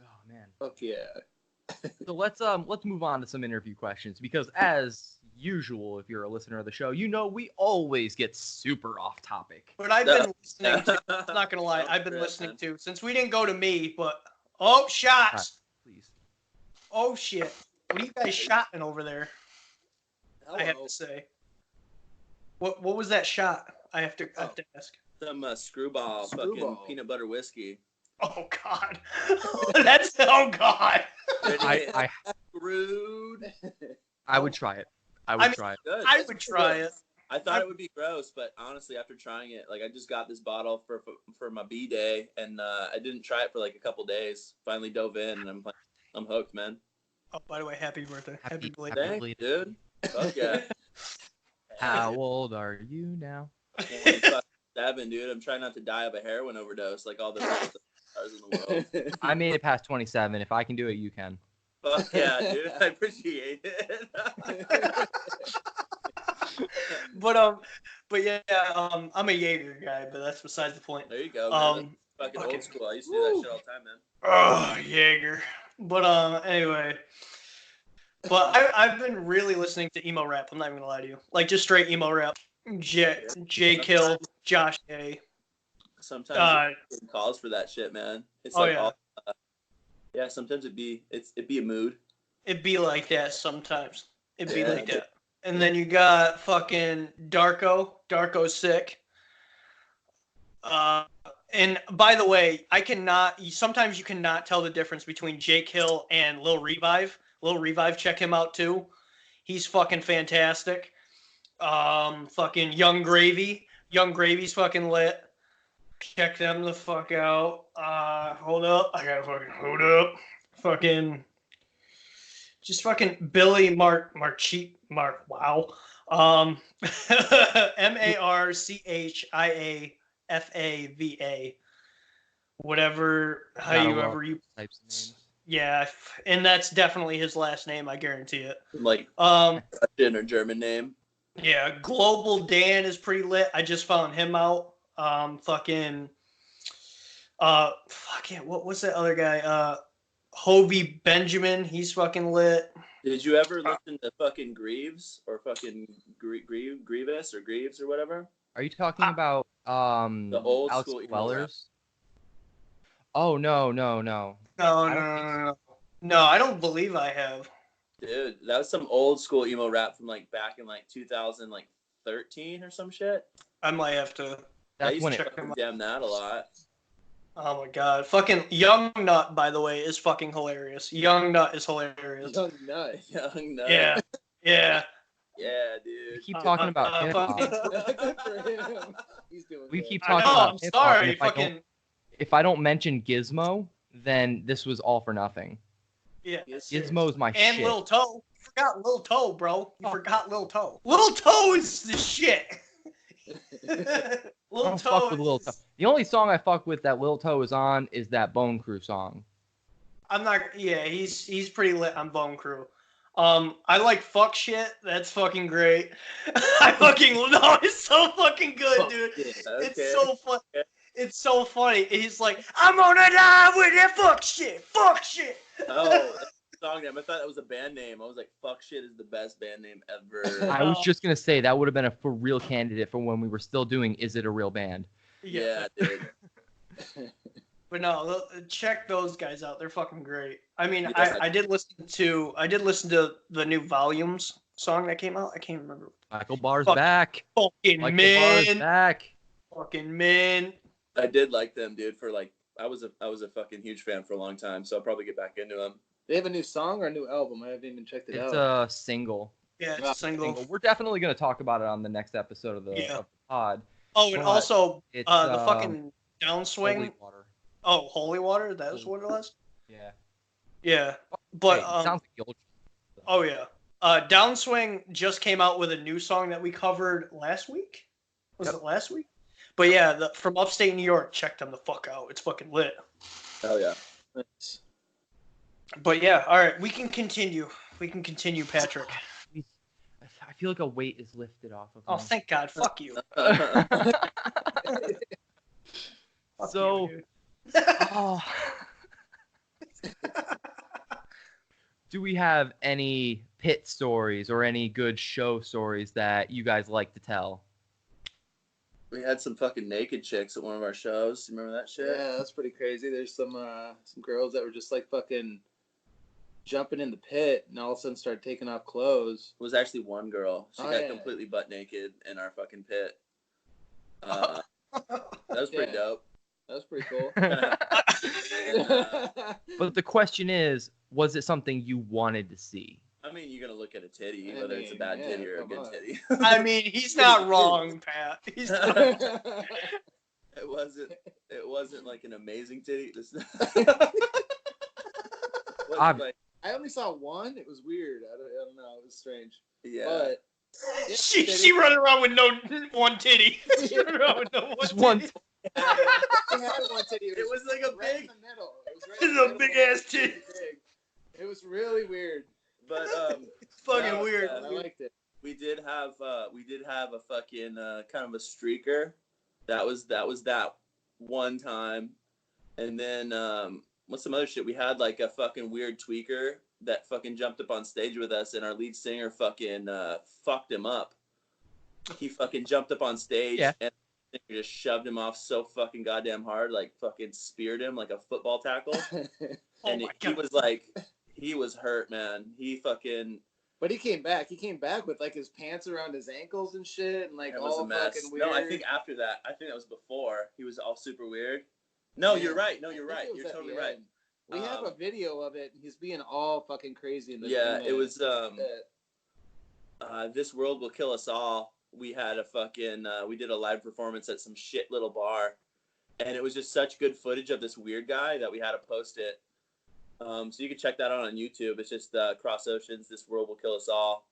Oh man. Fuck yeah. So let's move on to some interview questions, because as usual, if you're a listener of the show, you know we always get super off topic. But I've been listening to, I'm not gonna lie, I've been listening to, since we didn't go to me, but shots. Please. Oh shit. What are you guys shotting over there? I have to say. What was that shot? I have to ask. Some screwball fucking peanut butter whiskey. Oh god. That's God. I Rude. I would try it. I would try it. Good. I would try it. I thought it would be gross, but honestly, after trying it, like I just got this bottle for my B-day, and I didn't try it for like a couple days. Finally dove in, and I'm hooked, man. Oh, by the way, happy birthday. Happy belated. Thanks, dude. Fuck yeah. How old are you now? 7, dude. I'm trying not to die of a heroin overdose like all the stars in the world. I made it past 27. If I can do it, you can. Fuck yeah, dude. I appreciate it. But yeah, I'm a Jaeger guy, but that's besides the point. There you go, man. That's fucking old school. I used to do that shit all the time, man. Oh, Jaeger. But anyway. But I've been really listening to emo rap. I'm not even gonna lie to you. Like just straight emo rap. J Kill, Josh A. Sometimes it calls for that shit, man. It's Oh like yeah. Yeah, sometimes it'd be a mood. It'd be like that sometimes. It'd be Yeah. like that. And then you got fucking Darko. Darko's sick. And by the way, sometimes you cannot tell the difference between Jake Hill and Lil Revive. Lil Revive, check him out too. He's fucking fantastic. Fucking Young Gravy. Young Gravy's fucking lit. Check them the fuck out. Hold up. I gotta fucking hold up. Fucking just fucking Billy Mark wow. MarChiafava. Whatever however you types of names. yeah, and that's definitely his last name, I guarantee it. Like Russian or German name. Yeah, Global Dan is pretty lit. I just found him out. Fucking what was that other guy? Hobie Benjamin, he's fucking lit. Did you ever listen to fucking Greaves or fucking Grievous or Greaves or whatever? Are you talking about the old Alex school emo Wellers? Oh no. No, I don't believe I have. Dude, that was some old school emo rap from like back in like 2013 or some shit. I might have to. I That's used when to it. fucking jam that a lot. Oh my god. Fucking Young Nut, by the way, is fucking hilarious. Young Nut is hilarious. Young Nut. Young Nut. Yeah. Yeah. Yeah, We dude. keep talking about hip hop. Good for him. He's doing We good. keep I talking know, about I'm hip hop. sorry. Fucking If I don't mention Gizmo, then this was all for nothing. yeah. Gizmo's my And shit. Lil Toe. You forgot Lil Toe, bro. You forgot Lil Toe. Lil Toe is the shit. I Lil don't Toe. fuck with Lil Toe. The only song I fuck with that Lil Toe is on is that Bone Crew song. I'm not. Yeah, he's pretty lit on Bone Crew. I like fuck shit. That's fucking great. I fucking no, it's so fucking good, dude. Okay. It's so fun. It's so funny. He's like, I'm gonna die with that fuck shit. Fuck shit. Oh, that's a song name. I thought that was a band name. I was like, fuck shit is the best band name ever. I was just gonna say that would have been a for real candidate for when we were still doing Is It a Real Band? Yeah, dude. But no, check those guys out. They're fucking great. I mean, Yeah. I did listen to the new Volumes song that came out. I can't remember. Michael Barr's Fuck. back. Fucking Michael Barr's man. back. Fucking man. I did like them, dude. For like, I was a fucking huge fan for a long time, so I'll probably get back into them. They have a new song or a new album? I haven't even checked it It's out. a single. Yeah, it's a single. We're definitely gonna talk about it on the next episode of the pod. Oh, and But also it's, the fucking downswing. Holy Water. Oh, Holy Water. That was what it was. Yeah. Yeah, but Hey, it sounds like the old. oh yeah, Downswing just came out with a new song that we covered last week. Was it last week? But yeah, from upstate New York, check them the fuck out. It's fucking lit. Oh yeah. Nice. But yeah, all right, we can continue. We can continue, Patrick. I feel like a weight is lifted off of me. Oh, thank God. Fuck you. Fuck So- you, dude. Oh. Do we have any pit stories or any good show stories that you guys like to tell? We had some fucking naked chicks at one of our shows. You remember that shit? Yeah, that's pretty crazy. There's some girls that were just like fucking jumping in the pit and all of a sudden started taking off clothes. It was actually one girl. She Oh, got yeah. completely butt naked in our fucking pit. That was pretty Yeah. dope. That was pretty cool. But the question is, was it something you wanted to see? I mean, you're gonna look at a titty, I whether it's a mean, bad yeah, titty or a come good on. titty. I mean, he's not wrong, Pat. He's not. It wasn't like an amazing titty. I've- Like, I only saw one. It was weird. I don't know. It was strange. yeah. But yeah, She running around with no one titty. She running around with no one Just titty. one. She had one titty. It was like a right in big, the middle. It was right It's in the a middle. big-ass It was titty. big. It was really weird. but It's fucking No, weird. I liked it. we did have a fucking kind of a streaker. That was that one time, and then what's some other shit? We had like a fucking weird tweaker that fucking jumped up on stage with us, and our lead singer fucking fucked him up. he fucking jumped up on stage Yeah. and just shoved him off so fucking goddamn hard, like fucking speared him like a football tackle. Oh And my he God. was like, he was hurt, man. He fucking. But he came back. He came back with like his pants around his ankles and shit, and like It was all a mess. fucking weird. No, I think after that. I think that was before. He was all super weird. No, Yeah. you're right. No, I you're think right. it was You're at totally the right. end. We have a video of it. He's being all fucking crazy in the Yeah, in the- it was This World Will Kill Us All. We had a fucking we did a live performance at some shit little bar, and it was just such good footage of this weird guy that we had to post it. So you can check that out on YouTube. It's just Cross Oceans, This World Will Kill Us All.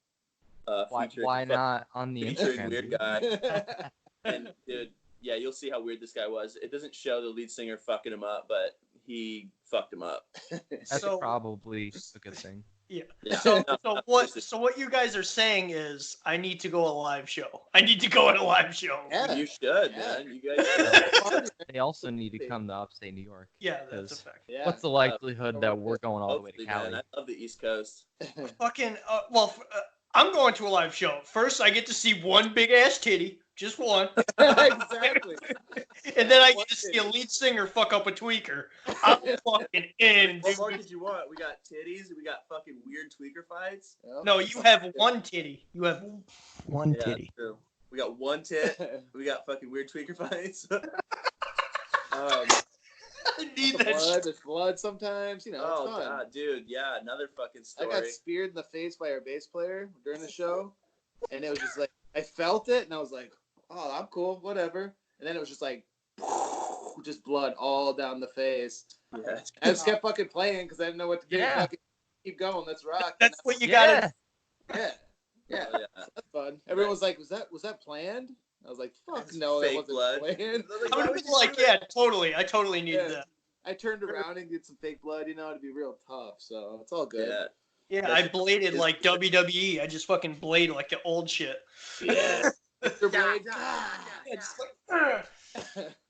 Why not on the featuring Instagram? weird dude? guy. And dude, yeah, you'll see how weird this guy was. It doesn't show the lead singer fucking him up, but he fucked him up. That's So- probably a good thing. Yeah. Yeah. So No, what you guys are saying is I need to go a live show. I need to go on a live show. Yeah. you should, Yeah. man. You guys should. They also need to come to upstate New York. Yeah, that's a Because- fact. Yeah. What's the likelihood that we're going all the way to Hopefully, Cali? man. I love the East Coast. Fucking I'm going to a live show. First, I get to see one big ass titty, just one, Exactly. and then I get to see a lead singer fuck up a tweaker. I'm fucking in. What more Dude. did you want? We got titties. We got fucking weird tweaker fights. Yep. No, you have one titty. You have. One Yeah, titty. true. We got one tit. We got fucking weird tweaker fights. I need that. blood, Shit. there's blood sometimes. You know, Oh it's fun. god, dude, yeah, another fucking I story. got speared in the face by our bass player during the show, and it was just like I felt it, and I was like, "Oh, I'm cool, whatever." And then it was just like, just blood all down the face. Yeah. I just kept fucking playing because I didn't know what to do. Yeah. Fucking keep going, let's rock. That's what you Yeah. gotta. Yeah, yeah, Oh, yeah. that's fun. Everyone was like, "Was that planned?" I was like, "Fuck no, that Fake wasn't blood. planned." I would have been like, yeah, totally. I totally need Yeah. that. I turned around and did some fake blood, you know, to be real tough. So it's all good. Yeah. Yeah, I bladed like WWE. I just fucking blade like the old shit. Yeah. Mr. Blade. Yeah, just like,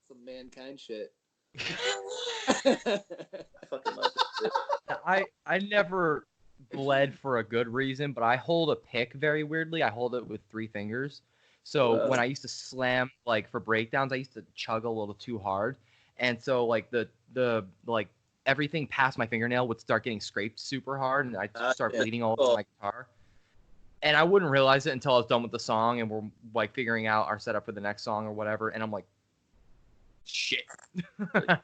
Some mankind shit. I fucking love it. I never bled for a good reason, but I hold a pick very weirdly. I hold it with 3 fingers. So Wow. when I used to slam like for breakdowns, I used to chug a little too hard, and so like the like everything past my fingernail would start getting scraped super hard, and I'd start yeah. bleeding all over my guitar. And I wouldn't realize it until I was done with the song, and we're like figuring out our setup for the next song or whatever, and I'm like, shit. Fucking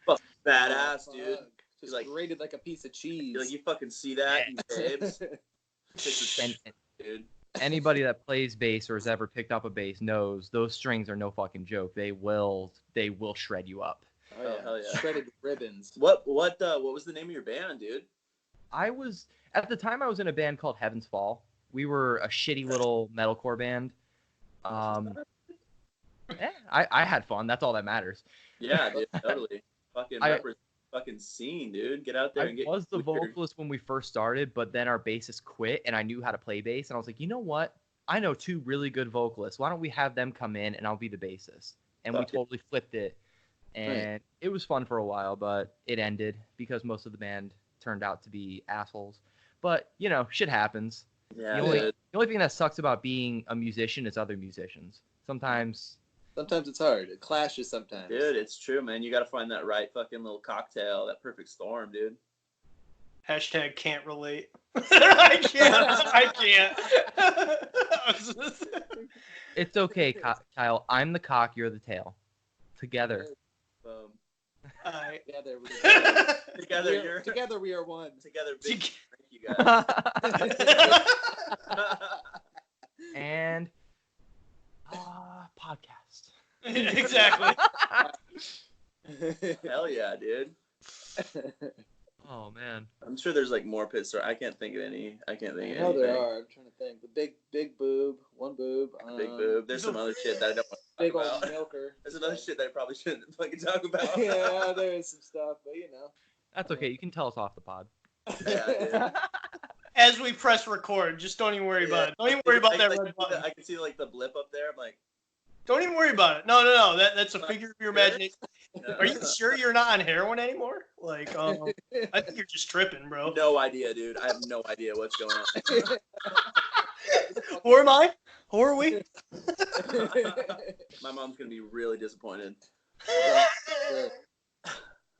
badass, dude. Fuck. Just Like- grated like a piece of cheese. You're like, you fucking see that, you babes? And Dude. anybody that plays bass or has ever picked up a bass knows those strings are no fucking joke. They will shred you up. Oh, hell yeah. Shredded ribbons. What was the name of your band, dude? I was at the time I was in a band called Heaven's Fall. We were a shitty little metalcore band. I had fun. That's all that matters. Yeah, dude, totally. Fucking I- represent fucking scene, dude. Get out there I and get was the weird. vocalist when we first started, but then our bassist quit, and I knew how to play bass, and I was like, you know what? I know 2 really good vocalists. Why don't we have them come in, and I'll be the bassist? And we Fuck it. totally flipped it, and it was fun for a while, but it ended because most of the band turned out to be assholes. But you know, shit happens. Yeah, The only, dude. the only thing that sucks about being a musician is other musicians. Sometimes, Sometimes it's hard. It clashes sometimes. Dude, it's true, man. You gotta find that right fucking little cocktail, that perfect storm, dude. Hashtag can't relate. I can't. it's okay, Kyle. I'm the cock, you're the tail. Together. Alright. Together, Together we are one. together, big. Thank you guys. And podcast. Exactly. Hell yeah, dude. Oh man. I'm sure there's like more pit stories. I can't think of any. I can't I think of know anything. there are. I'm trying to think. The big boob, one boob. Big boob. There's some other shit that I don't want to Big talk old about. milker. There's another shit that I probably shouldn't fucking talk about. Yeah, there is some stuff, but you know. That's okay. You can tell us off the pod. Yeah, dude. As we press record, just don't even worry about it. Don't even worry about that red button. I can see like the blip up there. I'm like, Don't even worry about it. No. That's a figure of your imagination. no. Are you sure you're not on heroin anymore? Like, I think you're just tripping, bro. No idea, dude. I have no idea what's going on. Who am I? Who are we? My mom's gonna be really disappointed.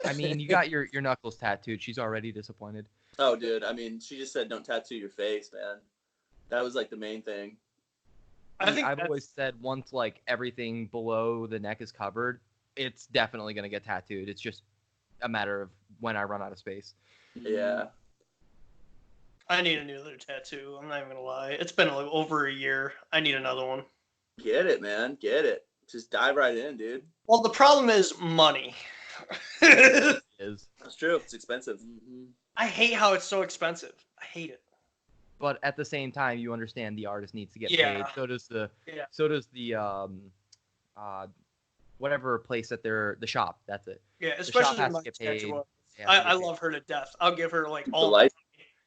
I mean, you got your knuckles tattooed. She's already disappointed. Oh, dude. I mean, she just said don't tattoo your face, man. That was like the main thing. I think I've always said once like everything below the neck is covered, it's definitely gonna get tattooed. It's just a matter of when I run out of space. Yeah. I need another tattoo. I'm not even gonna lie. It's been like over a year. I need another one. Get it, man. Get it. Just dive right in, dude. Well, the problem is money. It is. That's true. It's expensive. I hate how it's so expensive. I hate it. But at the same time, you understand the artist needs to get Yeah. paid. So does the Yeah. whatever place that they're the shop. That's it. Yeah, shop especially has my to get paid. tattoo artist. They have to I get paid. love her to death. I'll give her like The all. light.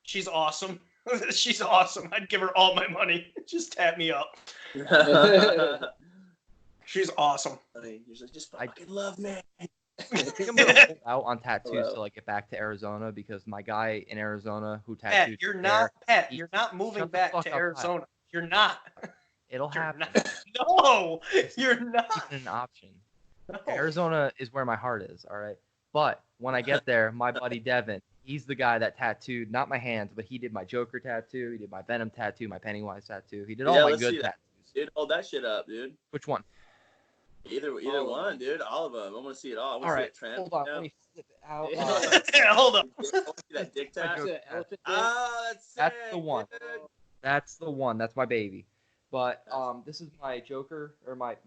She's awesome. She's awesome. I'd give her all my money. Just tap me up. She's awesome. You're like, just fucking love me. I think I'm gonna hold out on tattoos Hello. till I get back to Arizona because my guy in Arizona who Pat, tattooed you're his not hair, Pat. he- You're not moving shut the back fuck to up, Pat. Arizona. You're not. It'll You're happen. not. No, you're It's not. even an option. No. Arizona is where my heart is, all right? But when I get there, my buddy Devin, he's the guy that tattooed, not my hands, but he did my Joker tattoo, he did my Venom tattoo, my Pennywise tattoo. He did all Yeah, my let's see good that. tattoos. Dude, hold that shit up, dude. Which one? Either one, dude. All of them. I want to see it all. I want All to right, see it trend. hold on. Yeah. Let me flip it out. Yeah. Hold up. I want to see that dick tat. Joker Elephant dick. Oh, that's sick. That's the one. Dude. That's the one. That's my baby. But this is my Joker or my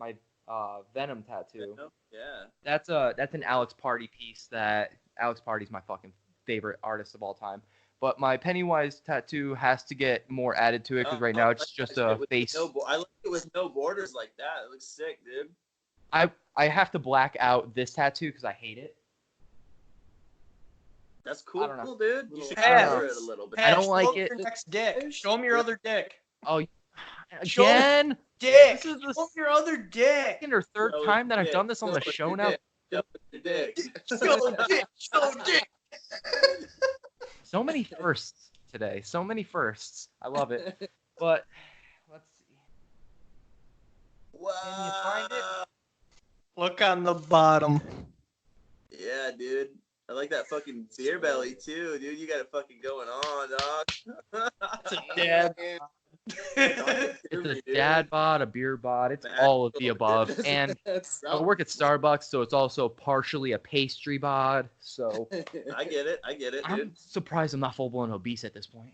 Venom tattoo. Yeah. That's an Alex Party piece that Alex Party's my fucking favorite artist of all time. But my Pennywise tattoo has to get more added to it because right now it's just a face. I like it with no borders like that. It looks sick, dude. I have to black out this tattoo because I hate it. That's cool, I don't know. dude. You should Pat, color it a little bit. I don't show like me it. Your next dick. Show me your other dick. Oh, Show- again? Dick. This is the Show me your other dick. second or third Show time that I've dick. done this on the Show show your now. dick. Show your dick. Show dick. Show dick. So many firsts today. So many firsts. I love it. But let's see. Wow. Can you find it? Look on the bottom. Yeah, dude. I like that fucking beer belly too, dude. You got it fucking going on, dog. It's a dad. It's a dad bod, a beer bod. It's all of the above. And I work at Starbucks, so it's also partially a pastry bod. So I get it, I'm dude. surprised I'm not full blown obese at this point.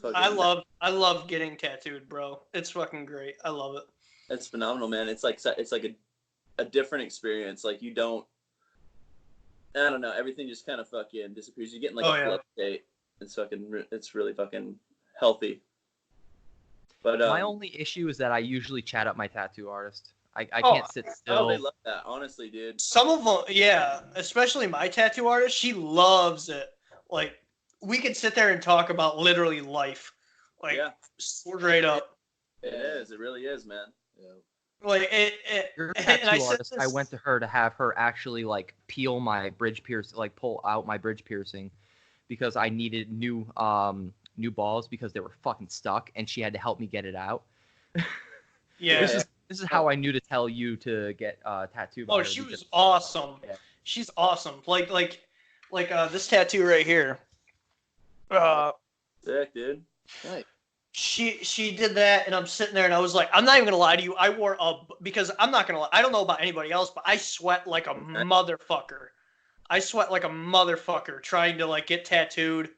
I love getting tattooed, bro. It's fucking great. I love it. It's phenomenal, man. It's like a different experience. Like you don't, I don't know. Everything just kind of fucking disappears. You get in like a flow state. It's really fucking healthy. But My only issue is that I usually chat up my tattoo artist. I Oh, can't sit still. oh, they love that. Honestly, dude. Some of them, yeah, especially my tattoo artist, she loves it. Like, we could sit there and talk about literally life. Like, Yeah. straight up. It is. It really is, man. Like, Your and tattoo I said artist, I this- went to her to have her actually like peel my bridge piercing, like pull out my bridge piercing, because I needed new balls because they were fucking stuck, and she had to help me get it out. Yeah. This is how I knew to tell you to get tattooed. by Oh, her, she because- was awesome. Yeah. She's awesome. Like this tattoo right here. Sick, dude. Nice. She did that, and I'm sitting there, and I was like, I'm not even gonna lie to you. I wore because I'm not gonna lie. I don't know about anybody else, but I sweat like a motherfucker. I sweat like a motherfucker trying to like get tattooed.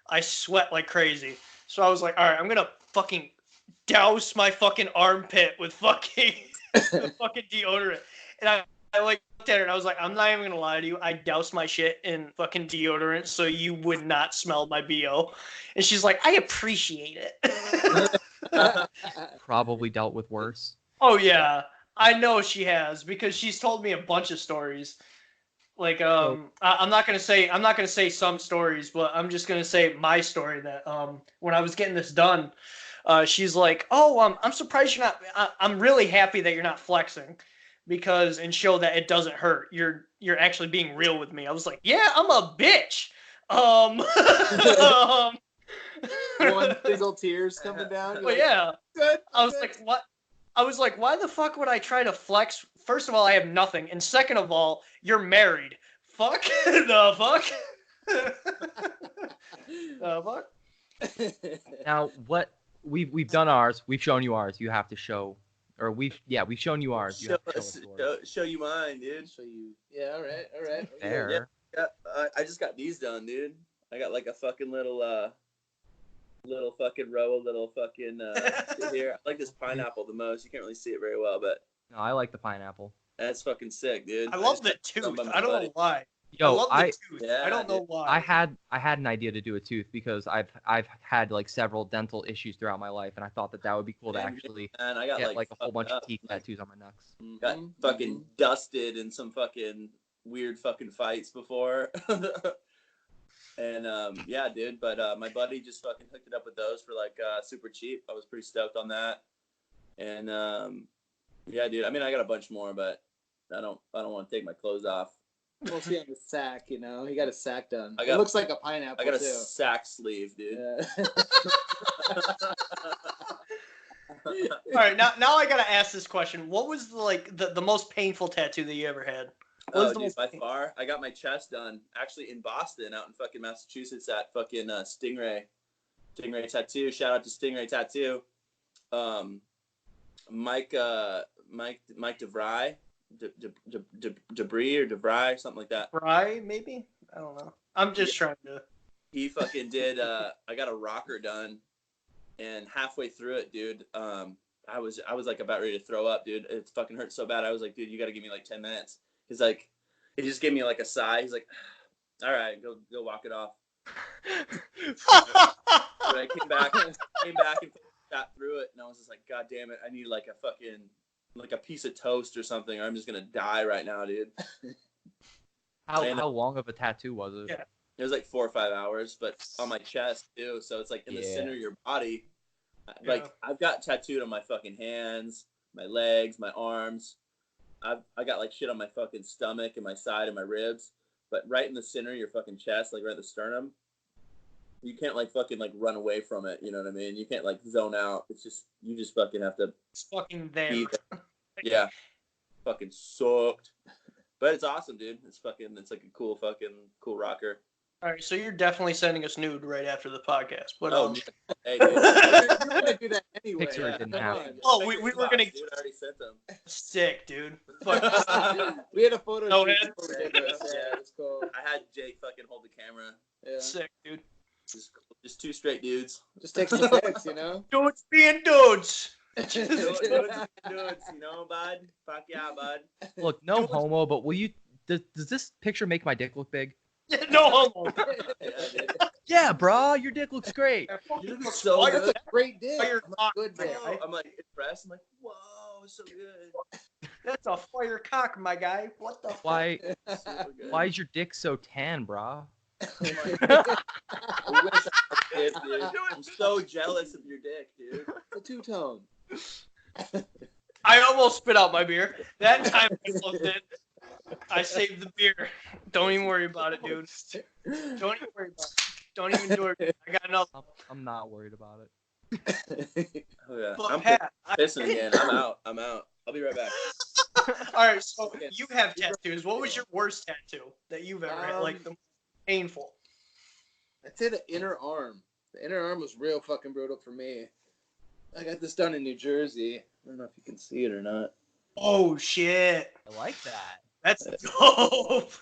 I sweat like crazy. So I was like, all right, I'm gonna fucking douse my fucking armpit with fucking fucking deodorant. And I like looked at her and I was like, I'm not even gonna lie to you. I doused my shit in fucking deodorant so you would not smell my BO. And she's like, I appreciate it. probably dealt with worse. Oh yeah, I know she has because she's told me a bunch of stories. Like I'm not gonna say some stories, but I'm just gonna say my story that when I was getting this done, she's like, oh I'm surprised you're not. I'm really happy that you're not flexing, because and show that it doesn't hurt. You're actually being real with me. I was like, yeah, I'm a bitch. One single tears coming down. You're Well, like, yeah. good. I was good. like, what? I was like, why the fuck would I try to flex? First of all, I have nothing, and second of all, you're married. Fuck the fuck. The fuck. Now, what we've done ours. We've shown you ours. You have to show, or we've shown you ours. You show, have to show us yours. show you mine, dude. Show you. Yeah, all right. Fair. Yeah, I just got these done, dude. I got like a fucking little fucking row of little fucking here. I like this pineapple the most. You can't really see it very well, but No, I like the pineapple. that's fucking sick, dude. I love just the got tooth. some by my I don't buddy. know why. Yo, I love the tooth. Yeah, I don't know dude. why. I had an idea to do a tooth because I've had like several dental issues throughout my life, and I thought that would be cool to actually Man, I got get like a whole fucked bunch of up. teeth Like, tattoos on my necks. got fucking dusted in some fucking weird fucking fights before. And yeah, dude. But my buddy just fucking hooked it up with those for like super cheap. I was pretty stoked on that. And yeah, dude. I mean, I got a bunch more, but I don't want to take my clothes off. We'll see on the sack, you know. He got a sack done. I It got- looks like a pineapple I got a too. sack sleeve, dude. Yeah. All right, now I gotta ask this question. What was the most painful tattoo that you ever had? What was Oh, the dude, most by painful? far, I got my chest done actually in Boston, out in fucking Massachusetts, at fucking Stingray Tattoo. Shout out to Stingray Tattoo. Mike DeVry, Debris or DeVry, something like that. Fry, maybe? I don't know. I'm just trying to. He fucking did. I got a rocker done, and halfway through it, dude, I was like about ready to throw up, dude. It fucking hurt so bad. I was like, dude, you got to give me like 10 minutes. He's like, he just gave me like a sigh. He's like, all right, go walk it off. But I came back and got through it, and I was just like, God damn it, I need like a fucking like a piece of toast or something, or I'm just gonna die right now, dude. How long of a tattoo was it? Yeah. It was like 4 or 5 hours, but on my chest too, so it's like in the Yeah. center of your body. Like Yeah. I've got tattooed on my fucking hands, my legs, my arms. I got like shit on my fucking stomach and my side and my ribs, but right in the center of your fucking chest, like right at the sternum, you can't like fucking like run away from it. You know what I mean? You can't like zone out. It's just you just fucking have to It's fucking there. be there. Yeah, fucking sucked. But it's awesome, dude. It's like a cool rocker. All right, so you're definitely sending us nude right after the podcast. But Oh, hey, dude. You're gonna do that anyway. Picture Yeah. didn't Come happen. on. Oh, we were gonna- Dude, I already sent them. sick, dude. Fuck, We had a photo No, shoot man. before we did this. Yeah, it's cool. I had Jake fucking hold the camera. Yeah. sick, dude. Just two straight dudes. Just take some pics, you know. Dudes being dudes. Dudes, you know, bud. Fuck yeah, bud. Look, no homo, but will you? Does this picture make my dick look big? No homo. Yeah, dude. Yeah, bro, your dick looks great. You look so Fire- good. Great dick. Fire cock, Good my dick. guy. I'm like impressed. I'm like, whoa, so good. That's a fire cock, my guy. What the fuck? Why Super good. why is your dick so tan, bro? I wish I did, dude. I'm so jealous of your dick, dude. A two-tone. I almost spit out my beer. That time I closed it. I saved the beer. Don't even worry about it, dude. Don't even worry about it. Don't even do it. I got another. I'm not worried about it. Oh yeah. But I'm Pat, pissing again. I'm out. I'll be right back. all right, so you have tattoos. What was your worst tattoo that you've ever had? Like the most painful. I'd say the inner arm. The inner arm was real fucking brutal for me. I got this done in New Jersey. I don't know if you can see it or not. Oh shit, I like that. that's dope.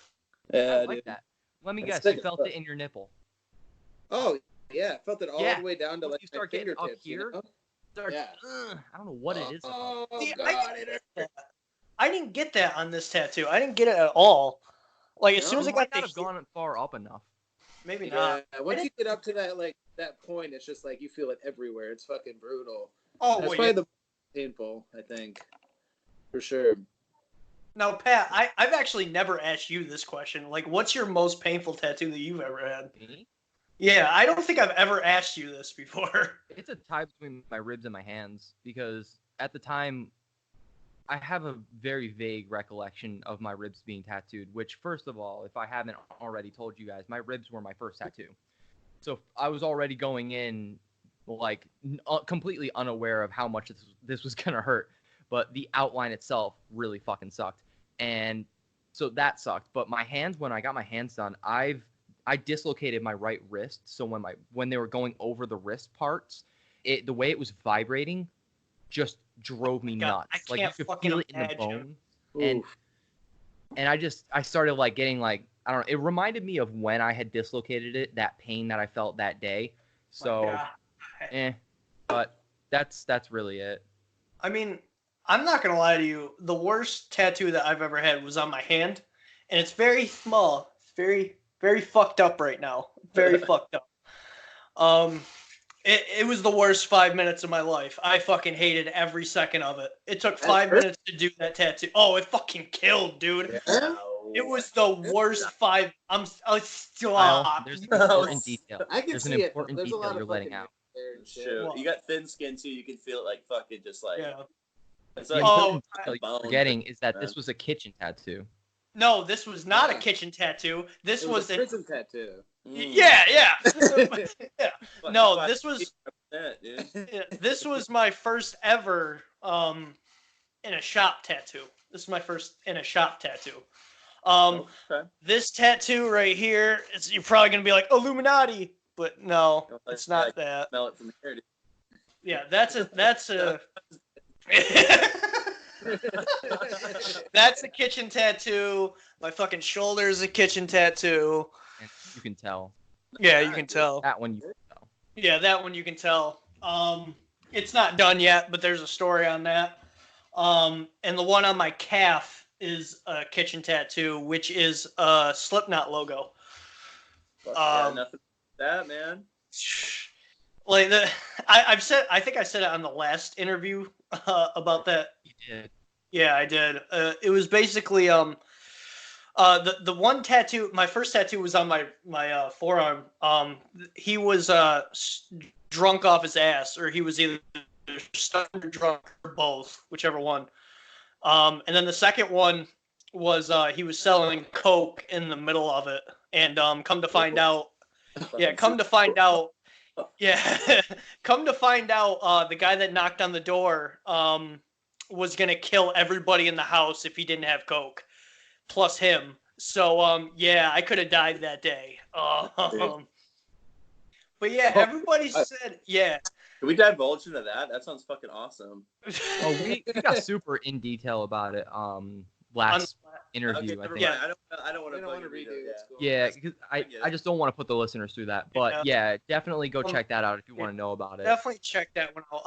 Yeah, I like dude. that. Let me Let's guess, take you a felt look. it in your nipple. Oh yeah, I felt it all Yeah. the way down to Once like you my start getting up fingertips. here, You know? Starts- Yeah. I don't know what it is. Oh See, god, it hurt. I didn't get that on this tattoo. I didn't get it at all. Like as No, soon as I You might got not the have gone far up enough. maybe Yeah, not. once you get up to that point, it's just like you feel it everywhere. It's fucking brutal. Oh, That's well, probably yeah. the most painful, I think, for sure. Now, Pat, I've actually never asked you this question. Like, what's your most painful tattoo that you've ever had? Me? Yeah, I don't think I've ever asked you this before. It's a tie between my ribs and my hands because at the time, I have a very vague recollection of my ribs being tattooed. Which, first of all, if I haven't already told you guys, my ribs were my first tattoo. So I was already going in like completely unaware of how much this was gonna hurt. But the outline itself really fucking sucked, and so that sucked. But my hands, when I got my hands done, I dislocated my right wrist. So when they were going over the wrist parts, the way it was vibrating just drove me nuts. I Like can't you could fucking feel it in the imagine. bone, and I started like getting like, I don't know. It reminded me of when I had dislocated it, that pain that I felt that day. So, but that's really it. I mean, I'm not gonna lie to you. The worst tattoo that I've ever had was on my hand, and it's very small. It's very, very fucked up right now. Very fucked up. It was the worst 5 minutes of my life. I fucking hated every second of it. It took 5 minutes to do that tattoo. Oh, it fucking killed, dude. Yeah. It was the worst five. Still. There's an important detail. I can There's see an it. important There's a detail lot you're of letting fucking out. there and shit. True. What? You got thin skin too. You can feel it like fucking just like. Yeah. It's The like important detail bone, you're forgetting is that man. this was a kitchen tattoo. No, this was not a kitchen tattoo. This It was a prison tattoo. Yeah. Yeah. Fucking No, 5%, this was dude. this was my first ever in a shop tattoo. This is my first in a shop tattoo. Okay. This tattoo right here, you're probably gonna be like Illuminati, but no, it's not that. Smell it from here, dude. Yeah, that's a that's a kitchen tattoo. My fucking shoulder is a kitchen tattoo. And you can tell. Yeah, you can tell. That one you can tell. Yeah, that one you can tell. It's not done yet, but there's a story on that. And the one on my calf is a kitchen tattoo, which is a Slipknot logo. Yeah, nothing that, man. Like I think I said it on the last interview about that. You did. Yeah, I did. It was basically the one tattoo. My first tattoo was on my forearm. He was drunk off his ass, or he was either stoned or drunk, or both, whichever one. And then the second one was he was selling coke in the middle of it, and come to find out, the guy that knocked on the door was gonna kill everybody in the house if he didn't have coke, plus him. So I could have died that day. But yeah, everybody said yeah. Can we divulge into that? That sounds fucking awesome. Oh, we got super in detail about it last interview. Okay, I think. yeah, I don't want We to don't want to redo redo it. it. Yeah, because I just don't want to put the listeners through that. But yeah, definitely go check that out if you want to know about it. Definitely check that one out.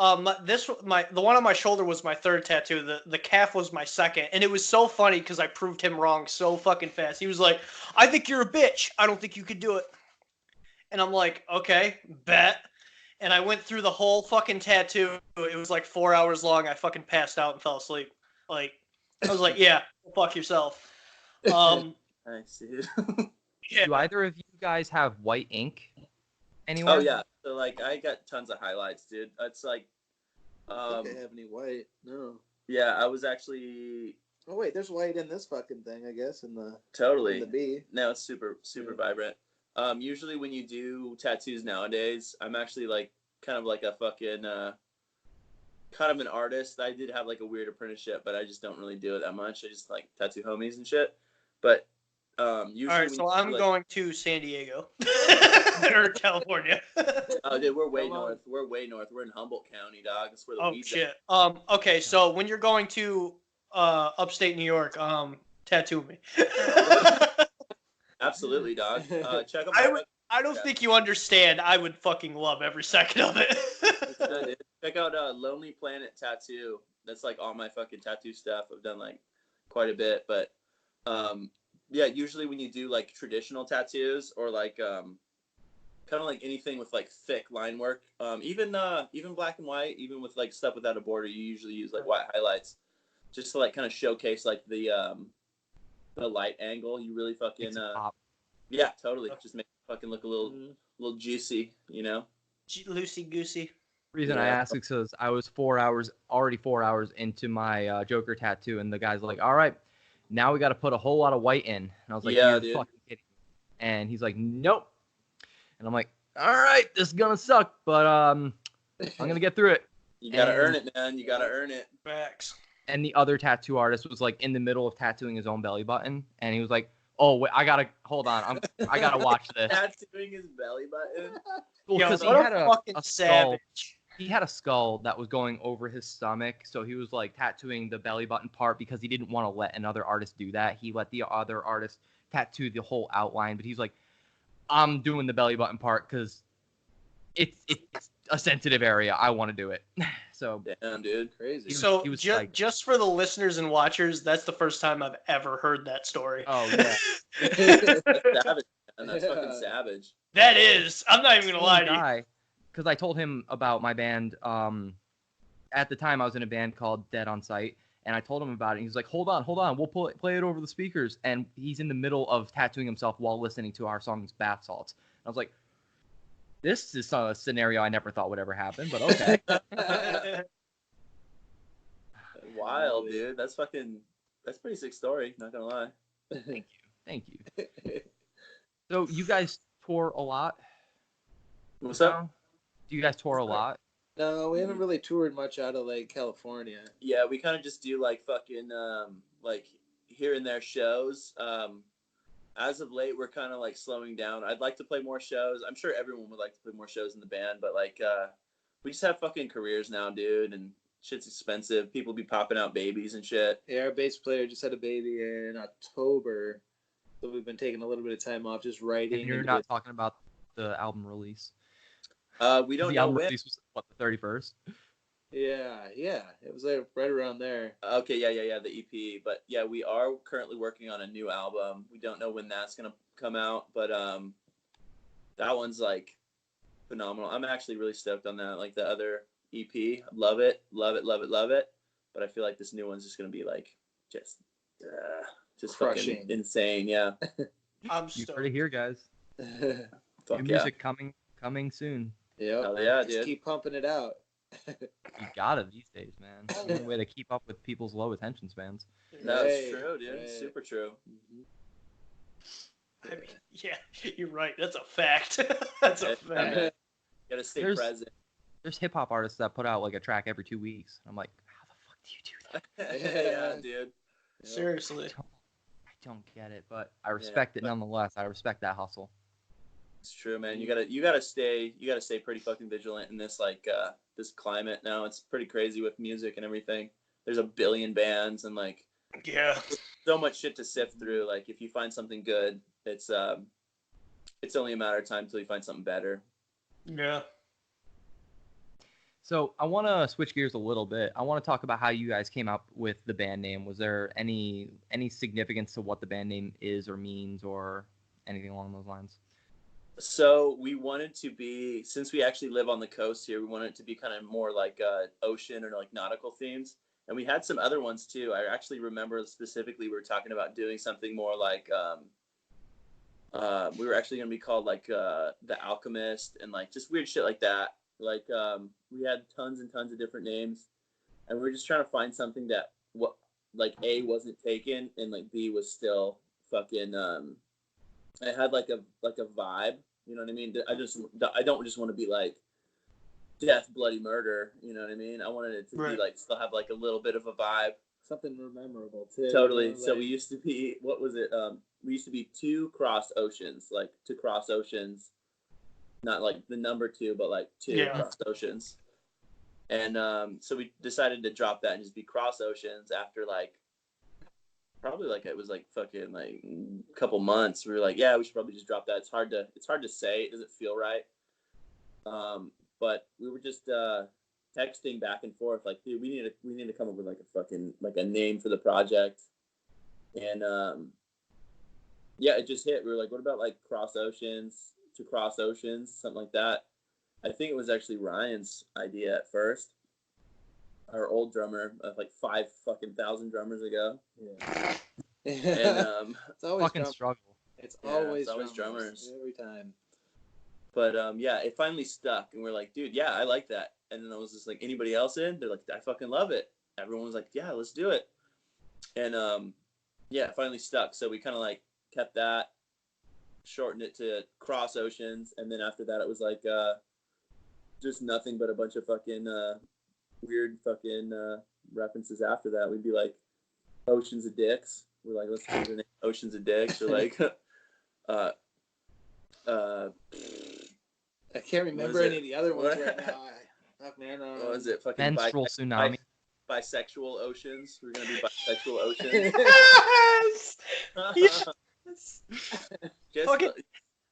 The one on my shoulder was my third tattoo. The calf was my second, and it was so funny because I proved him wrong so fucking fast. He was like, "I think you're a bitch. I don't think you could do it." And I'm like, "Okay, bet." And I went through the whole fucking tattoo. It was like 4 hours long. I fucking passed out and fell asleep. Like, I was like, "Yeah, fuck yourself." Nice, dude. Yeah. Do either of you guys have white ink anywhere? Oh yeah. So like, I got tons of highlights, dude. It's like, I don't think I have any white. No. yeah, I was actually Oh wait, there's white in this fucking thing, I guess, in the totally. in the B. No, it's super vibrant. Usually when you do tattoos nowadays, I'm actually like kind of like a fucking kind of an artist. I did have like a weird apprenticeship, but I just don't really do it that much. I just like tattoo homies and shit. But usually, All right, so I'm going to San Diego or California. Oh, dude, we're way north. We're way north. We're in Humboldt County, dog. That's where the Oh weed's shit. Okay, so when you're going to upstate New York, tattoo me. at. Absolutely, dog. Check them out. I don't think you understand. I would fucking love every second of it. Check out Lonely Planet Tattoo. That's like all my fucking tattoo stuff. I've done like quite a bit, but yeah, usually when you do like traditional tattoos or like kind of like anything with like thick line work, even black and white, even with like stuff without a border, you usually use like white highlights just to like kind of showcase like the light angle. You really fucking yeah, totally. Just make it fucking look a little juicy, you know. Loosey goosey. Reason I ask is because I was 4 hours into my Joker tattoo, and the guy's like, "All right, now we got to put a whole lot of white in." And I was like, Yeah, "You're dude. fucking kidding me." And he's like, "Nope." And I'm like, "All right, this is gonna suck, but I'm gonna get through it. You gotta And- earn it, man. You gotta earn it. Facts. And the other tattoo artist was like in the middle of tattooing his own belly button, and he was like, "Oh wait, I gotta hold on. I gotta watch this." Tattooing his belly button. Well, Yo, because he what had a a fucking skull. savage. He had a skull that was going over his stomach, so he was like tattooing the belly button part because he didn't want to let another artist do that. He let the other artist tattoo the whole outline, but he's like, "I'm doing the belly button part because it's a sensitive area. I want to do it." So Damn, dude. Crazy. He was- So was like- just for the listeners and watchers, that's the first time I've ever heard that story. oh yeah, That's savage, man. That's fucking Yeah. savage. That is. I'm not even gonna lie to you. guy, because I told him about my band. At the time, I was in a band called Dead on Sight, and I told him about it. And he's like, "Hold on, we'll play it over the speakers." And he's in the middle of tattooing himself while listening to our songs "Bath Salts." And I was like, "This is a scenario I never thought would ever happen," but okay. Wild, dude. That's pretty sick story. Not gonna lie. Thank you. So you guys tour a lot? What's up? now? Do you guys tour a lot? No, we haven't really toured much out of like California. Yeah, we kind of just do like fucking like here and there shows. As of late, we're kind of like slowing down. I'd like to play more shows. I'm sure everyone would like to play more shows in the band, but like we just have fucking careers now, dude, and shit's expensive. People be popping out babies and shit. Yeah, our bass player just had a baby in October, so we've been taking a little bit of time off, just writing. And you're and not talking about the album release. We don't The know album when. release was what, the 31st? Yeah, it was like right around there. Okay, yeah, the EP. But yeah, we are currently working on a new album. We don't know when that's gonna come out, but that one's like phenomenal. I'm actually really stoked on that. Like the other EP, love it. But I feel like this new one's just gonna be like just Crushing. fucking insane. Yeah. I'm You stoked. heard it here, guys. Fuck New yeah. music coming soon. Yep. Hell yeah, Just dude. keep pumping it out. You gotta these days, man. It's the only way to keep up with people's low attention spans. No, it's Right, true, dude. right. Super true. I mean, yeah, you're right. That's a fact. That's a Yeah, fact. man. Gotta stay There's- present. There's hip hop artists that put out like a track every 2 weeks. I'm like, how the fuck do you do that? Yeah, dude. Seriously. I don't get it, but I respect it but- nonetheless. I respect that hustle. It's true, man. You gotta stay pretty fucking vigilant in this like this climate now. It's pretty crazy with music and everything. There's a billion bands and like Yeah. so much shit to sift through. Like if you find something good, it's only a matter of time till you find something better. Yeah. So I want to switch gears a little bit. I want to talk about how you guys came up with the band name. Was there any significance to what the band name is or means or anything along those lines? So we wanted to be, since we actually live on the coast here, we wanted it to be kind of more like ocean or like nautical themes. And we had some other ones too. I actually remember specifically we were talking about doing something more like we were actually going to be called like The Alchemist and like just weird shit like that. Like we had tons and tons of different names, and we were just trying to find something that what like A wasn't taken and like B was still fucking it had like a vibe, you know what I mean? I don't just want to be like death, bloody murder, you know what I mean? I wanted it to be like still have like a little bit of a vibe. Something memorable too. Totally. You know, So like- we used to be, what was it? We used to be To Cross Oceans, like To Cross Oceans, not like the number 2, but like two Cross Oceans. And so we decided to drop that and just be Cross Oceans after like probably like it was like fucking like a couple months. We were like, yeah, we should probably just drop that. It's hard to say. It doesn't feel right. But we were just texting back and forth like, dude, we need to come up with like a fucking like a name for the project. And yeah, it just hit. We were like, what about like Cross Oceans, To Cross Oceans, something like that. I think it was actually Ryan's idea at first. Our old drummer, like 5,000 drummers ago. Yeah. And it's always Fucking struggle. It's Yeah, always it's always drummers drummers. every time. but yeah, it finally stuck, and we're like, dude, yeah, I like that. And then I was just like, anybody else in? They're like, I fucking love it. Everyone was like, yeah, let's do it. And yeah, it finally stuck. So we kind of like kept that, shortened it to Cross Oceans, and then after that, it was like just nothing but a bunch of fucking weird fucking references after that. We'd be like Oceans of Dicks. We're like, let's change the name Oceans of Dicks. Or like I can't remember any of the other ones right now. Fuck, man. What was it? Fucking Menstrual tsunami. Bisexual oceans. We're gonna be bisexual oceans. Yes. Just Fucking,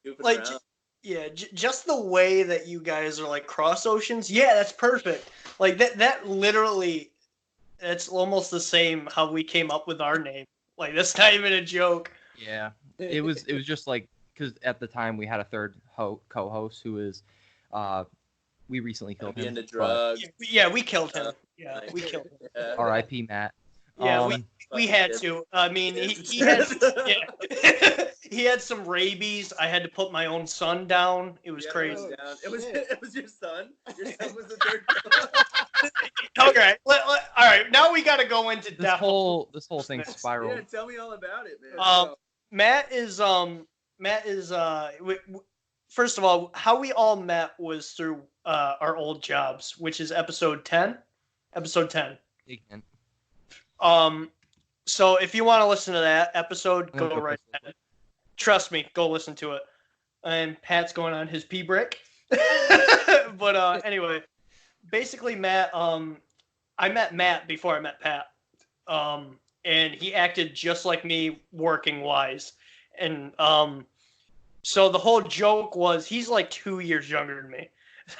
goofing like, around. yeah, just the way that you guys are like cross oceans. Yeah, that's perfect. Like that literally, that's almost the same how we came up with our name. Like that's not even a joke. Yeah, it was just like, because at the time we had a third co-host who is, we recently killed him. Into drugs. Yeah, we killed him. Yeah, Like, we killed him. R.I.P. Matt. Yeah, we had to. I mean, he had he had some rabies. I had to put my own son down. It was crazy. It was your son. Your son was the third. Okay, all right. Now we got to go into this whole thing spiraled. Yeah, tell me all about it, man. Matt is first of all, how we all met was through our old jobs, which is episode 10. Episode 10. Again. So if you want to listen to that episode, go right ahead. Trust me, go listen to it. And Pat's going on his pee break. But anyway, basically Matt, I met Matt before I met Pat. And he acted just like me working wise. And so the whole joke was he's like 2 years younger than me.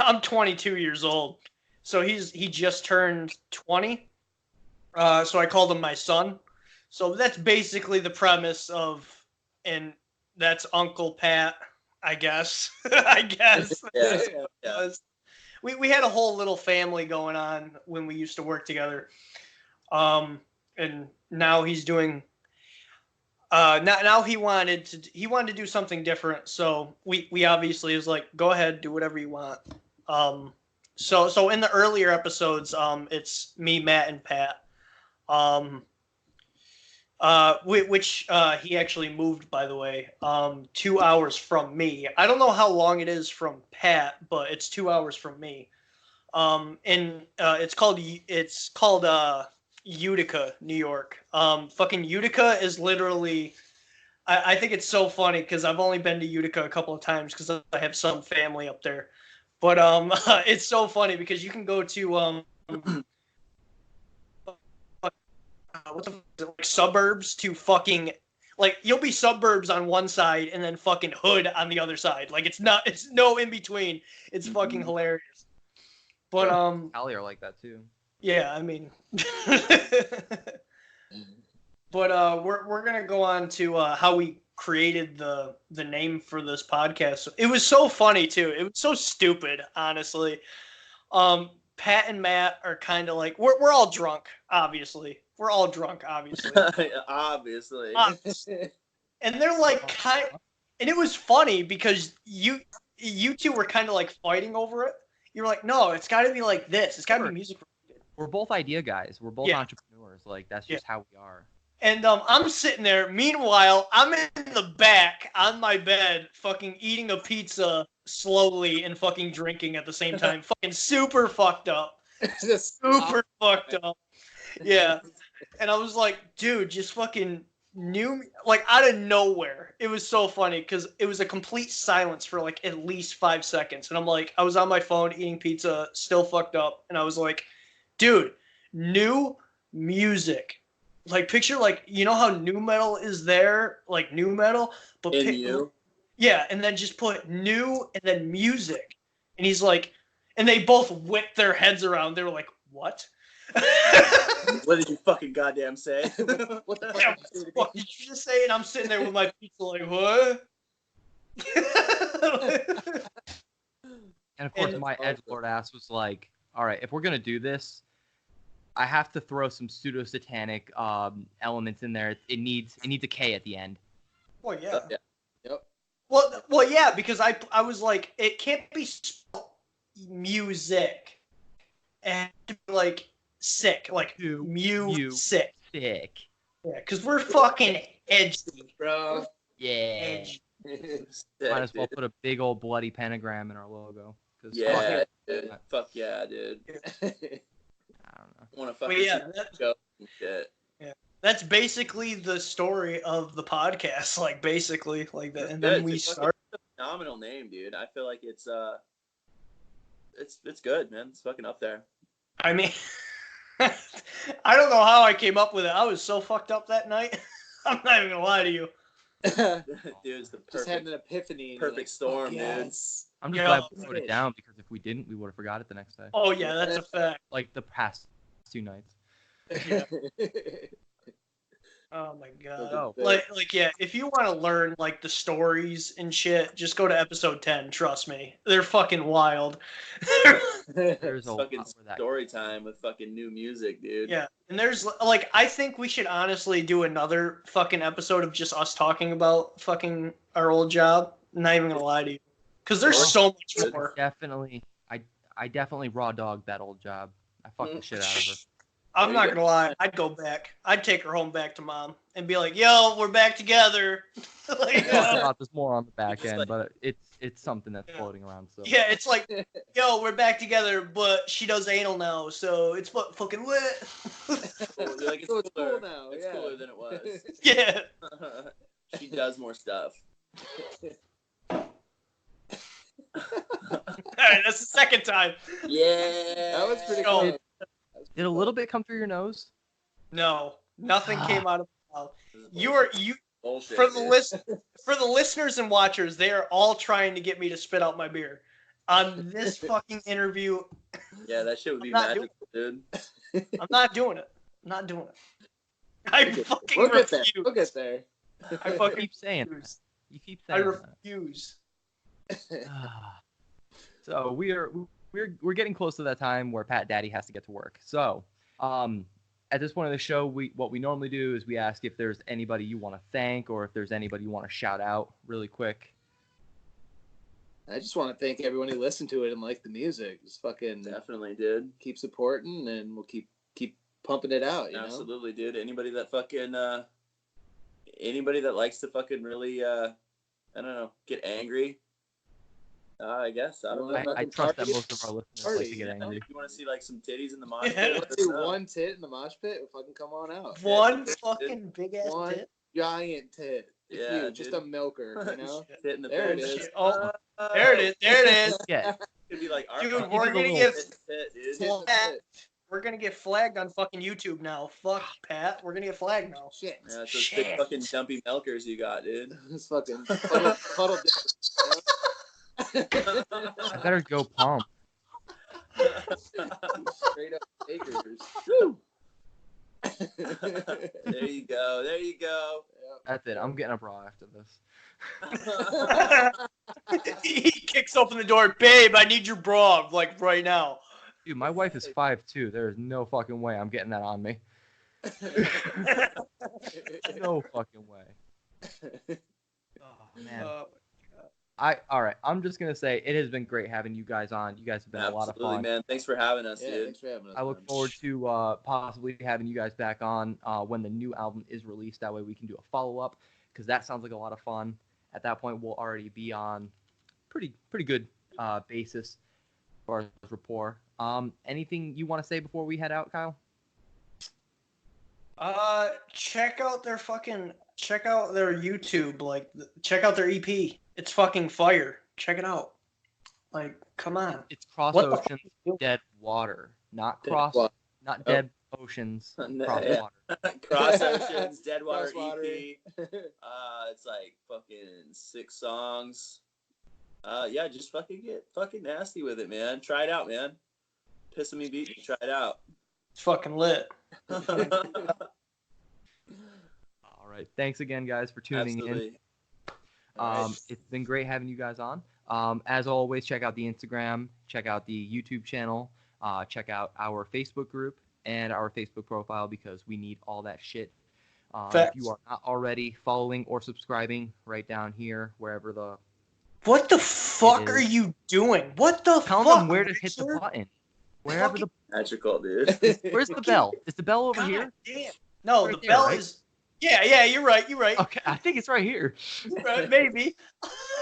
I'm 22 years old. So he just turned 20. So I called him my son. So that's basically the premise of, and that's Uncle Pat, I guess. I guess. Yeah. We had a whole little family going on when we used to work together. And now he's doing. Now he wanted to do something different. So we obviously was like, go ahead, do whatever you want. So in the earlier episodes, it's me, Matt, and Pat. Which he actually moved, by the way, 2 hours from me. I don't know how long it is from Pat, but it's 2 hours from me. And it's called Utica, New York. Fucking Utica is literally, I think it's so funny because I've only been to Utica a couple of times because I have some family up there. But it's so funny because you can go to what the like suburbs to fucking like you'll be suburbs on one side and then fucking hood on the other side. Like it's no in between. It's fucking hilarious. But Cali are like that too. Yeah, I mean but we're gonna go on to how we created the name for this podcast. It was so funny too. It was so stupid, honestly. Pat and Matt are kind of like we're all drunk, obviously. We're all drunk, obviously. Obviously. And they're like and it was funny because you two were kind of like fighting over it. You were like, no, it's got to be like this. It's got to be music. We're both idea guys. We're both entrepreneurs. Like that's just how we are. And I'm sitting there. Meanwhile, I'm in the back on my bed, fucking eating a pizza slowly and fucking drinking at the same time. Fucking super fucked up. Super fucked up. Yeah. And I was like, dude, just fucking like out of nowhere. It was so funny because it was a complete silence for like at least 5 seconds. And I'm like, I was on my phone eating pizza, still fucked up. And I was like, dude, new music. Like picture like you know how new metal is there, like new metal, but yeah, and then just put new and then music, and he's like, and they both whipped their heads around. They were like, "What? What did you fucking goddamn say? What the fuck did you just say?" And I'm sitting there with my pizza, like, "What?" And of course, my edgelord ass was like, "All right, if we're gonna do this." I have to throw some pseudo-satanic elements in there. It needs a K at the end. Well, yeah. Yep. Well, yeah, because I was like, it can't be music and like sick, like music. Sick. Yeah, because we're fucking edgy, bro. Yeah. Edgy. Might as well put a big old bloody pentagram in our logo. Yeah. dude. Fuck yeah, dude. I don't know. Want to But fucking yeah, go shit. that's basically the story of the podcast. Like basically, like that, and Good. then we It's a start. fucking phenomenal name, dude. I feel like it's good, man. It's fucking up there. I mean, I don't know how I came up with it. I was so fucked up that night. I'm not even gonna lie to you. Dude, it's the Just had perfect. an epiphany. and perfect you're like, storm, fuck dude. yes. I'm just Yeah. glad we wrote it down because if we didn't, we would have forgot it the next day. Oh yeah, that's a fact. Like the past 2 nights. Yeah. Oh my god. Oh. Like yeah, if you want to learn like the stories and shit, just go to episode 10. Trust me, they're fucking wild. There's a lot Fucking where that. story time with fucking new music, dude. Yeah, and there's like I think we should honestly do another fucking episode of just us talking about fucking our old job. Not even gonna lie to you, because there's so much more. Definitely, I definitely raw dogged that old job. I fucked the shit out of her. I'm not gonna lie, I'd go back. I'd take her home back to mom and be like, "Yo, we're back together." Like, We'll talk about this more on the back Just end, like- but it's something that's Yeah. floating around. So yeah, it's like, "Yo, we're back together, but she does anal now, so it's fucking lit." You're like, So it's cooler. cool now, It's yeah. cooler than it was. Yeah. She does more stuff. All right, that's the second time. Yeah. That was pretty Oh. cool. did a little bit come through your nose? No, nothing came out of my mouth. You Bullshit, for the dude. for the listeners and watchers, they are all trying to get me to spit out my beer. On this fucking interview, Yeah, that shit would be I'm not magical, dude. I'm not doing it. I'm not doing it. I fucking We'll get there. refuse. We'll get there. I You fucking keep saying that. refuse. You keep I saying that. refuse. So we're getting close to that time where Pat Daddy has to get to work. So at this point of the show, what we normally do is we ask if there's anybody you want to thank or if there's anybody you want to shout out really quick. I just want to thank everyone who listened to it and liked the music. Just fucking Definitely, dude. keep supporting, and we'll keep pumping it out. You know? Absolutely, dude. Anybody that fucking anybody that likes to fucking really I don't know, get angry. I guess I don't know. I trust that most of our listeners like to get angry. If you want to see like some titties in the mosh Yeah. pit, Let's do one tit in the mosh pit. Fucking come on out. One fucking big ass One tit. giant tit. It's Yeah, you, just dude. a milker. You know. tit in the There it pit. is. Oh, there it is. There it is. Yeah, It'd be like our Dude, fucking we're gonna tit get- in the pit, dude. Tit in the Flat. pit. We're gonna get flagged on fucking YouTube now. Fuck Pat. We're gonna get flagged now. Shit. Yeah, it's those Shit. big fucking dumpy milkers you got, dude. This fucking puddle I better go pump. straight up acres. There you go. There you go. That's it. I'm getting up raw after this. He kicks open the door, babe. I need your bra, like right now. Dude, my wife is 5'2". There is no fucking way I'm getting that on me. No fucking way. Oh man. All right. I'm just gonna say it has been great having you guys on. You guys have been a lot of Absolutely, fun. man. Thanks for having us, Yeah, dude. thanks for having us. I look man. forward to possibly having you guys back on when the new album is released. That way we can do a follow up because that sounds like a lot of fun. At that point, we'll already be on pretty good basis as far as rapport. Anything you want to say before we head out, Kyle? Check out their YouTube. Like, check out their EP. It's fucking fire. Check it out. Like, come on. It's Cross What the Oceans, fuck? Dead Water, not Dead Cross, Water. not Dead Oceans, No, Cross yeah. Water. Cross Oceans, Deadwater Crosswater. EP. It's like fucking 6 songs. Yeah, just fucking get fucking nasty with it, man. Try it out, man. Pissing me, beat me. Try it out. It's fucking lit. All right. Thanks again, guys, for tuning in. Absolutely. It's been great having you guys on. As always, check out the Instagram, check out the YouTube channel, check out our Facebook group and our Facebook profile because we need all that shit. If Facts. you are not already following or subscribing, right down here, wherever the What the fuck It are is. you doing? What the tell fuck? them where to hit the Richard? button. Wherever the Magical, dude. where's the bell? Is the bell over God here? damn. No, Right the there, bell right? is. Yeah, you're right. You're right. Okay, I think it's right here. Right, maybe.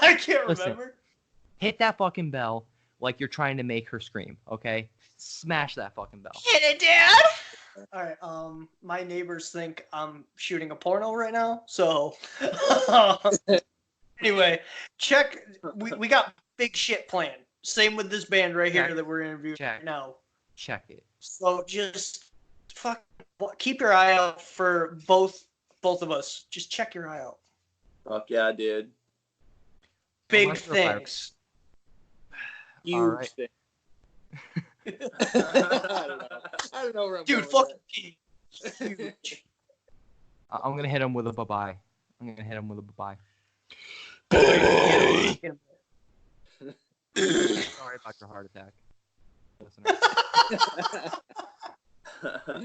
I can't Listen. remember. Hit that fucking bell. like you're trying to make her scream. Okay, smash that fucking bell. Hit it, Dad. All right. My neighbors think I'm shooting a porno right now. So, anyway, check. We got big shit planned. Same with this band right here Check. that we're interviewing Check. right now. Check it. So just keep your eye out for both of us. Just check your eye out. Fuck yeah, dude. Big Unless you're a pirate. things. Huge Alright. thing. I don't know where I'm Dude, going with fucking huge. I'm gonna hit him with a bye-bye. I'm gonna hit him with a bye-bye. Sorry about your heart attack. Listener. that.